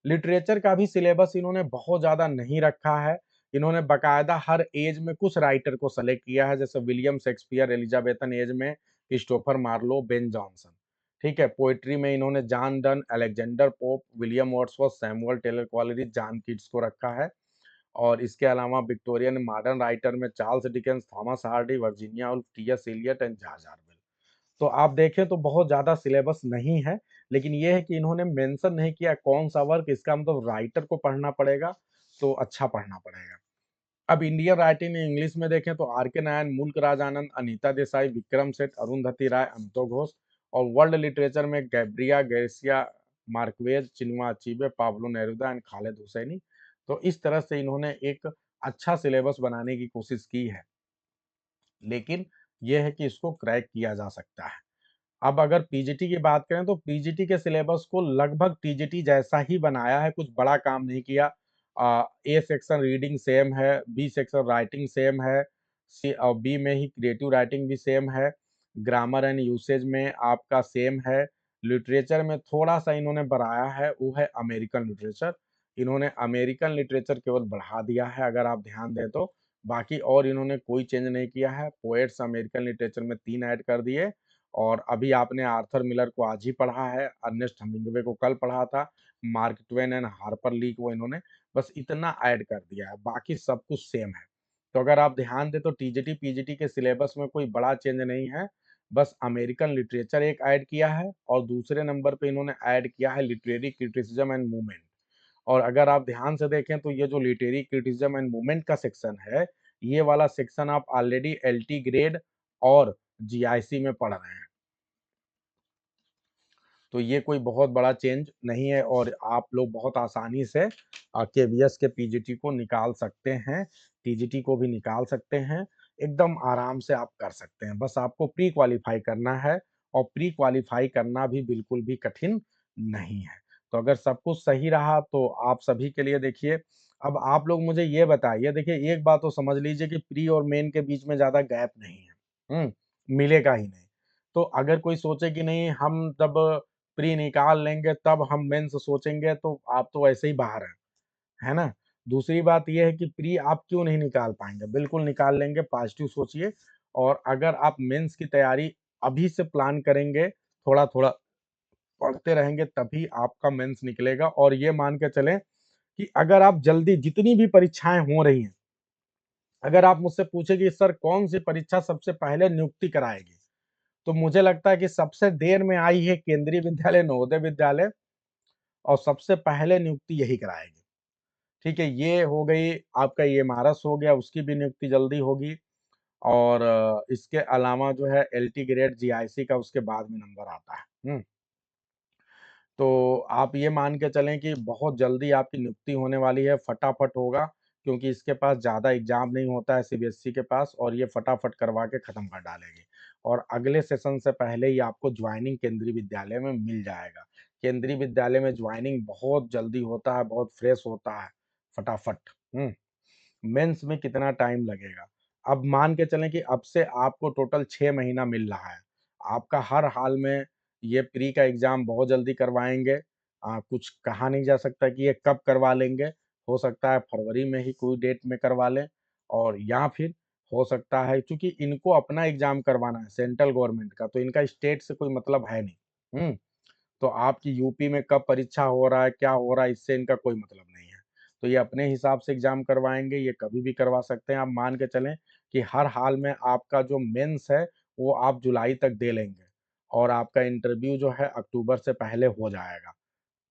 लिटरेचर का भी सिलेबस इन्होंने बहुत ज़्यादा नहीं रखा है। इन्होंने बाकायदा हर ऐज में कुछ राइटर को सेलेक्ट किया है, जैसे विलियम शेक्सपियर एलिज़ाबेथन ऐज में, क्रिस्टोफर मार्लो, बेन जॉनसन। ठीक है? पोएट्री में इन्होंने John Donne, Alexander Pope, William Wordsworth, Samuel Taylor Coleridge, John Keats को रखा है। और इसके अलावा विक्टोरियन मॉडर्न राइटर में Charles Dickens, Thomas Hardy, Virginia Woolf, TS. Eliot and George Orwell. तो आप देखें तो बहुत ज़्यादा सिलेबस नहीं है, लेकिन ये है कि इन्होंने मेंशन नहीं किया कौन-सा वर्क, इसका मतलब राइटर को पढ़ना पड़ेगा, तो अच्छा पढ़ना पड़ेगा। अब इंडियन राइटिंग इंग्लिश में देखें तो आर.के. नारायण, मुल्क राज आनंद, अनीता देसाई, विक्रम सेठ, अरुंधति राय, अमितो घोष। और वर्ल्ड लिटरेचर में Gabriel Garcia Marquez, Chinua Achebe, Pablo Neruda and Khaled Hosseini. तो इस तरह से इन्होंने एक अच्छा सिलेबस बनाने की कोशिश की है, लेकिन ये है कि इसको क्रैक किया जा सकता है। अब अगर पीजीटी की बात करें तो पीजीटी के सिलेबस को लगभग टीजीटी जैसा ही बनाया है, कुछ बड़ा काम नहीं किया। ए सेक्शन रीडिंग सेम है, बी सेक्शन राइटिंग सेम है, बी में ही क्रिएटिव राइटिंग भी सेम है, ग्रामर एंड यूसेज में आपका सेम है। लिटरेचर में थोड़ा-सा इन्होंने बढ़ाया है, वो है अमेरिकन लिटरेचर। इन्होंने अमेरिकन लिटरेचर केवल बढ़ा दिया है, अगर आप ध्यान दें तो। बाकी और इन्होंने कोई चेंज नहीं किया है। पोएट्स अमेरिकन लिटरेचर में 3 ऐड कर दिए और अभी आपने आर्थर मिलर को आज ही पढ़ा है, अर्नेस्ट हेमिंग्वे को कल पढ़ा था, मार्क ट्वेन एंड हार्पर ली को इन्होंने बस इतना ऐड कर दिया है, बाकी सब कुछ सेम है। तो अगर आप ध्यान दें तो टीजीटी, पीजीटी के सिलेबस में कोई बड़ा चेंज नहीं है, बस अमेरिकन लिटरेचर एक ऐड किया है और दूसरे नंबर पे इन्होंने ऐड किया है लिटरेरी क्रिटिसिज्म एंड मूवमेंट। और अगर आप ध्यान से देखें तो ये जो लिटरेरी क्रिटिसिज्म एंड मूवमेंट का सेक्शन है, ये वाला सेक्शन आप ऑलरेडी एलटी ग्रेड और जीआईसी में पढ़ रहे हैं। तो ये कोई बहुत बड़ा चेंज नहीं है और आप लोग बहुत आसानी से केवीएस के पीजीटी को निकाल सकते हैं, टीजीटी को भी निकाल सकते हैं, एकदम आराम से आप कर सकते हैं। बस आपको प्री क्वालीफाई करना है और प्री क्वालीफाई करना भी बिल्कुल भी कठिन नहीं है। तो अगर सब कुछ सही रहा तो आप सभी के लिए देखिए, अब आप लोग मुझे ये बताइए, देखिए एक बात तो समझ लीजिए कि प्री और मेन के बीच में ज़्यादा गैप नहीं है। मिलेगा ही नहीं। तो अगर कोई सोचे कि नहीं हम जब प्री निकाल लेंगे तब हम मेंस सोचेंगे तो आप तो ऐसे ही बाहर हैं, है ना? दूसरी बात ये है कि प्री आप क्यों नहीं निकाल पाएँगे? बिल्कुल निकाल लेंगे, पॉजिटिव सोचिए और अगर आप मेंस की तैयारी अभी से प्लान करेंगे, थोड़ा-थोड़ा पढ़ते रहेंगे तभी आपका मेंस निकलेगा और ये मान के चलें कि अगर आप जल्दी जितनी भी परीक्षाएँ हो रही हैं, अगर आप मुझसे पूछे कि सर कौन-सी परीक्षा सबसे पहले नियुक्ति कराएगी? तो मुझे लगता है कि सबसे देर में आई है केंद्रीय विद्यालय, नवोदय विद्यालय और सबसे पहले नियुक्ति यही कराएगी। ठीक है, ये हो गई आपका ये एमआरएस हो गया, उसकी भी नियुक्ति जल्दी होगी और इसके अलावा जो है एलटी ग्रेड जीआईसी का उसके बाद में नंबर आता है। तो आप ये मान के चलें कि बहुत जल्दी आपकी नियुक्ति होने वाली है, फटाफट होगा क्योंकि इसके पास ज़्यादा एग्ज़ाम नहीं होता है सीबीएसई के पास और ये फटाफट करवा के ख़त्म कर डालेगी। और अगले सेशन से पहले ही आपको जॉइनिंग केंद्रीय विद्यालय में मिल जाएगा। केंद्रीय विद्यालय में जॉइनिंग बहुत जल्दी होता है, बहुत फ्रेश होता है, फटाफट। हुँ। मेंस में कितना टाइम लगेगा? अब मान के चलें कि अब से आपको टोटल 6 महीना मिल रहा है। आपका हर हाल में ये प्री का एग्ज़ाम बहुत जल्दी करवाएँगे। कुछ कहा नहीं जा सकता कि ये कब करवा लेंगे। हो सकता है फरवरी में ही कोई डेट में करवा लें और या फिर हो सकता है क्योंकि इनको अपना एग्ज़ाम करवाना है सेंट्रल गवर्नमेंट का, तो इनका स्टेट से कोई मतलब है नहीं। हुँ? तो आपकी यूपी में कब परीक्षा हो रहा है, क्या हो रहा है, इससे इनका कोई मतलब नहीं है। तो ये अपने हिसाब से एग्ज़ाम करवाएँगे, ये कभी भी करवा सकते हैं। आप मान के चलें कि हर हाल में आपका जो मेंस है, वो आप जुलाई तक दे लेंगे और आपका इंटरव्यू जो है अक्टूबर से पहले हो जाएगा,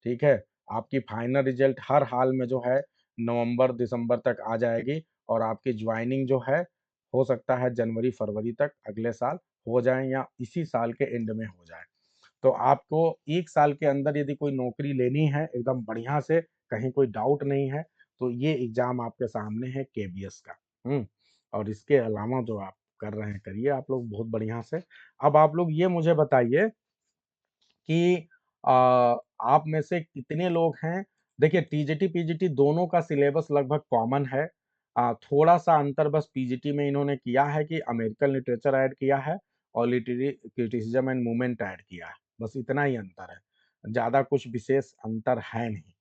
ठीक है? आपकी फाइनल रिज़ल्ट हर हाल में जो है नवंबर-दिसंबर तक आ जाएगी और आपकी जॉइनिंग जो है, हो सकता है जनवरी-फरवरी तक अगले साल हो जाए या इसी साल के एंड में हो जाए। तो आपको 1 साल के अंदर यदि कोई नौकरी लेनी है एकदम बढ़िया से, कहीं कोई डाउट नहीं है, तो ये एग्ज़ाम आपके सामने है केबीएस का। और इसके अलावा जो आप कर रहे हैं, करिए आप लोग बहुत बढ़िया से। अब आप लोग ये मुझे बताइए कि अ, आप में से कितने लोग हैं देखिए टीजीटी, पीजीटी दोनों का सिलेबस लगभग कॉमन है। थोड़ा-सा अंतर बस पीजीटी में इन्होंने किया है कि अमेरिकन लिटरेचर ऐड किया है और literary criticism and movement add किया है। बस इतना ही अंतर है। ज़्यादा कुछ विशेष अंतर है नहीं।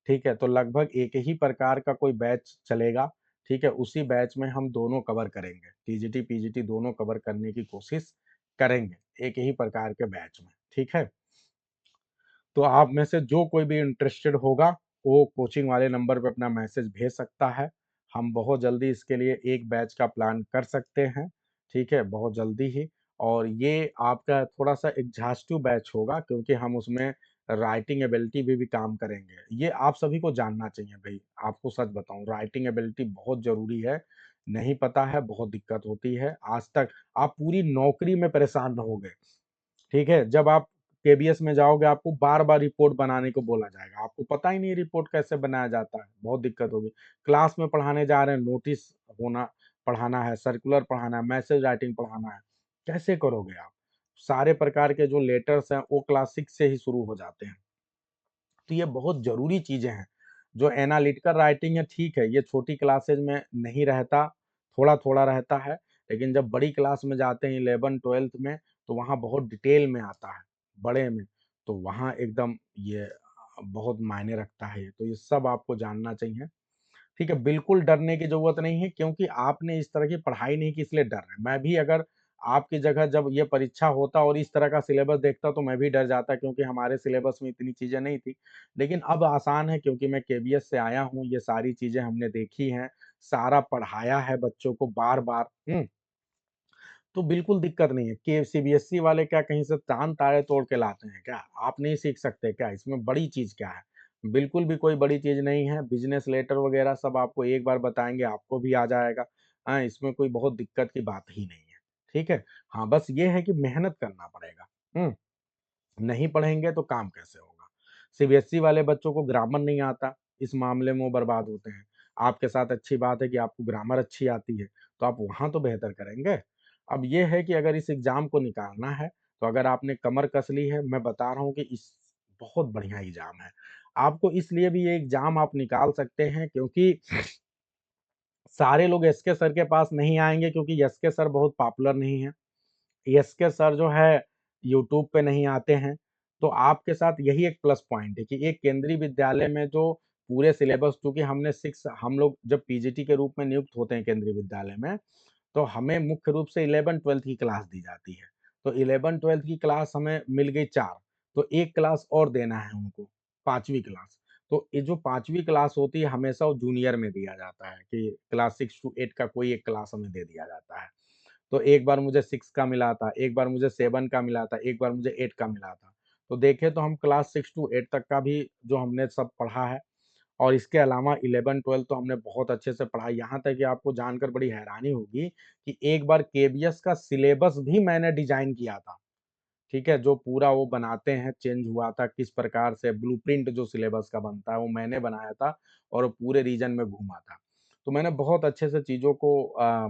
ठीक है? तो लगभग एक ही प्रकार का कोई बैच चलेगा। ठीक है? उसी बैच में हम दोनों कवर करेंगे। टीजीटी, पीजीटी दोनों कवर करने की कोशिश करेंगे, एक ही प्रकार के बैच में। ठीक है? तो आप में से जो कोई भी इंटरेस्टेड होगा, वो कोचिंग वाले नंबर पे अपना मैसेज भेज सकता है। हम बहुत जल्दी इसके लिए एक बैच का प्लान कर सकते हैं, ठीक है? बहुत जल्दी ही और ये आपका थोड़ा-सा एग्ज़ॉस्टिव बैच होगा क्योंकि हम उसमें राइटिंग एबिलिटी भी काम करेंगे। ये आप सभी को जानना चाहिए भई, आपको सच बताऊँ राइटिंग एबिलिटी बहुत ज़रूरी है। नहीं पता है, बहुत दिक्कत होती है। आज तक आप पूरी नौकरी में परेशान रहोगे। ठीक है? जब आप केबीएस में जाओगे आपको बार-बार रिपोर्ट बनाने को बोला जाएगा। आपको पता ही नहीं रिपोर्ट कैसे बनाया जाता है, बहुत दिक्कत होगी। क्लास में पढ़ाने जा रहे हैं, नोटिस होना पढ़ाना है, सर्कुलर पढ़ाना है, मैसेज राइटिंग पढ़ाना है, कैसे करोगे आप? सारे प्रकार के जो लेटर्स हैं, वो क्लास 6 से ही शुरू हो जाते हैं। तो ये बहुत ज़रूरी चीज़ें हैं। जो एनालिटिकल राइटिंग है ठीक है, ये छोटी क्लासेज़ में नहीं रहता, थोड़ा-थोड़ा रहता है, लेकिन जब बड़ी क्लास में जाते हैं 11th-12th में, तो वहाँ बहुत डिटेल में आता है, बड़े में, तो वहाँ एकदम ये बहुत मायने रखता है ये, तो ये सब आपको जानना चाहिए, ठीक है, बिल्कुल डरने की ज़रूरत नहीं है क्योंकि आपने इस तरह की पढ़ाई नहीं की इसलिए डर रहे हैं। मैं भी अगर आपकी जगह जब ये परीक्षा होता और इस तरह का सिलेबस देखता तो मैं भी डर जाता क्योंकि हमारे सिलेबस में इतनी चीज़ें नहीं थी। लेकिन अब आसान है क्योंकि मैं केबीएस से आया हूँ, ये सारी चीज़ें हमने देखी हैं, सारा पढ़ाया है बच्चों को बार-बार। तो बिल्कुल दिक्कत नहीं है कि सीबीएसई वाले क्या कहीं से तान-तारे तोड़ के लाते हैं क्या? आप नहीं सीख सकते क्या? इसमें बड़ी चीज़ क्या है? बिल्कुल भी कोई बड़ी चीज़ नहीं है, बिज़नेस लेटर वगैरह सब आपको एक बार बताएँगे, आपको भी आ जाएगा। इसमें कोई बहुत दिक्कत की बात ही नहीं है, ठीक है? हाँ, बस ये है कि मेहनत करना पड़ेगा। हुँ। नहीं पढ़ेंगे तो काम कैसे होगा? सीबीएसई वाले बच्चों को ग्रामर नहीं आता, इस मामले में वो बर्बाद होते हैं। आपके साथ अच्छी बात है कि आपको ग्रामर अच्छी आती है, तो आप वहाँ तो बेहतर करेंगे। अब ये है कि अगर इस एग्ज़ाम को निकालना है, तो अगर आपने कमर कस ली है, मैं बता रहा हूँ कि इस बहुत बढ़िया एग्ज़ाम है। आपको इसलिए भी ये एग्ज़ाम आप निकाल सकते हैं क्योंकि सारे लोग एसके सर के पास नहीं आएँगे क्योंकि एसके सर बहुत पॉपुलर नहीं हैं। एसके सर जो है यूट्यूब पे नहीं आते हैं, तो आपके साथ यही एक प्लस पॉइंट है कि एक केंद्रीय विद्यालय में जो पूरे सिलेबस चूँकि हमने 6 हम लोग जब पीजीटी के रूप में नियुक्त होते हैं केंद्रीय विद्यालय में, तो हमें मुख्य रूप से 11-12th की क्लास दी जाती है। तो 11-12th की क्लास हमें मिल गई 4, तो 1 क्लास और देना है उनको, 5वीं क्लास। तो ये जो 5वीं क्लास होती है हमेशा वो जूनियर में दिया जाता है कि क्लास 6 टू 8 का कोई एक क्लास हमें दे दिया जाता है। तो एक बार मुझे 6 का मिला था, एक बार मुझे 7 का मिला था, एक बार मुझे 8 का मिला था। तो देखें तो हम क्लास 6 टू 8 तक का भी जो हमने सब पढ़ा है और इसके अलावा 11-12 तो हमने बहुत अच्छे से पढ़ा है। यहाँ तक कि आपको जानकर बड़ी हैरानी होगी कि एक बार केबीएस का सिलेबस भी मैंने डिज़ाइन किया था। ठीक है? जो पूरा वो बनाते हैं चेंज हुआ था, किस प्रकार से ब्लूप्रिंट जो सिलेबस का बनता है, वो मैंने बनाया था और वो पूरे रीजन में घूमा था। तो मैंने बहुत अच्छे से चीज़ों को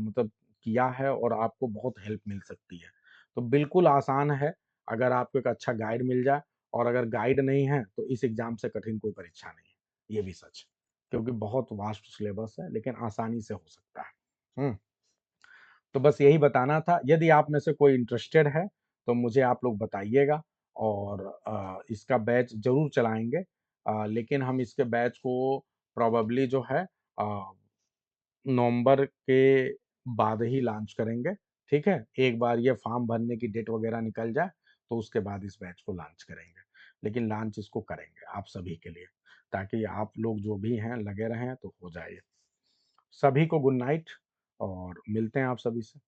मतलब किया है और आपको बहुत हेल्प मिल सकती है। तो बिल्कुल आसान है, अगर आपको एक अच्छा गाइड मिल जाए और अगर गाइड नहीं है, तो इस एग्ज़ाम से कठिन कोई परीक्षा नहीं है, ये भी सच है। क्योंकि बहुत वास्ट सिलेबस है, लेकिन आसानी से हो सकता है। हुँ। तो बस यही बताना था। यदि आप में से कोई इंटरेस्टेड है, तो मुझे आप लोग बताइएगा और इसका बैच ज़रूर चलाएँगे। लेकिन हम इसके बैच को प्रोबेबली जो है नवंबर के बाद ही लॉन्च करेंगे, ठीक है? एक बार ये फॉर्म भरने की डेट वगैरह निकल जाए, तो उसके बाद इस बैच को लॉन्च करेंगे। लेकिन लॉन्च इसको करेंगे आप सभी के लिए, ताकि आप लोग जो भी हैं लगे रहें तो हो जाए। सभी को गुड नाइट और मिलते हैं आप सभी से।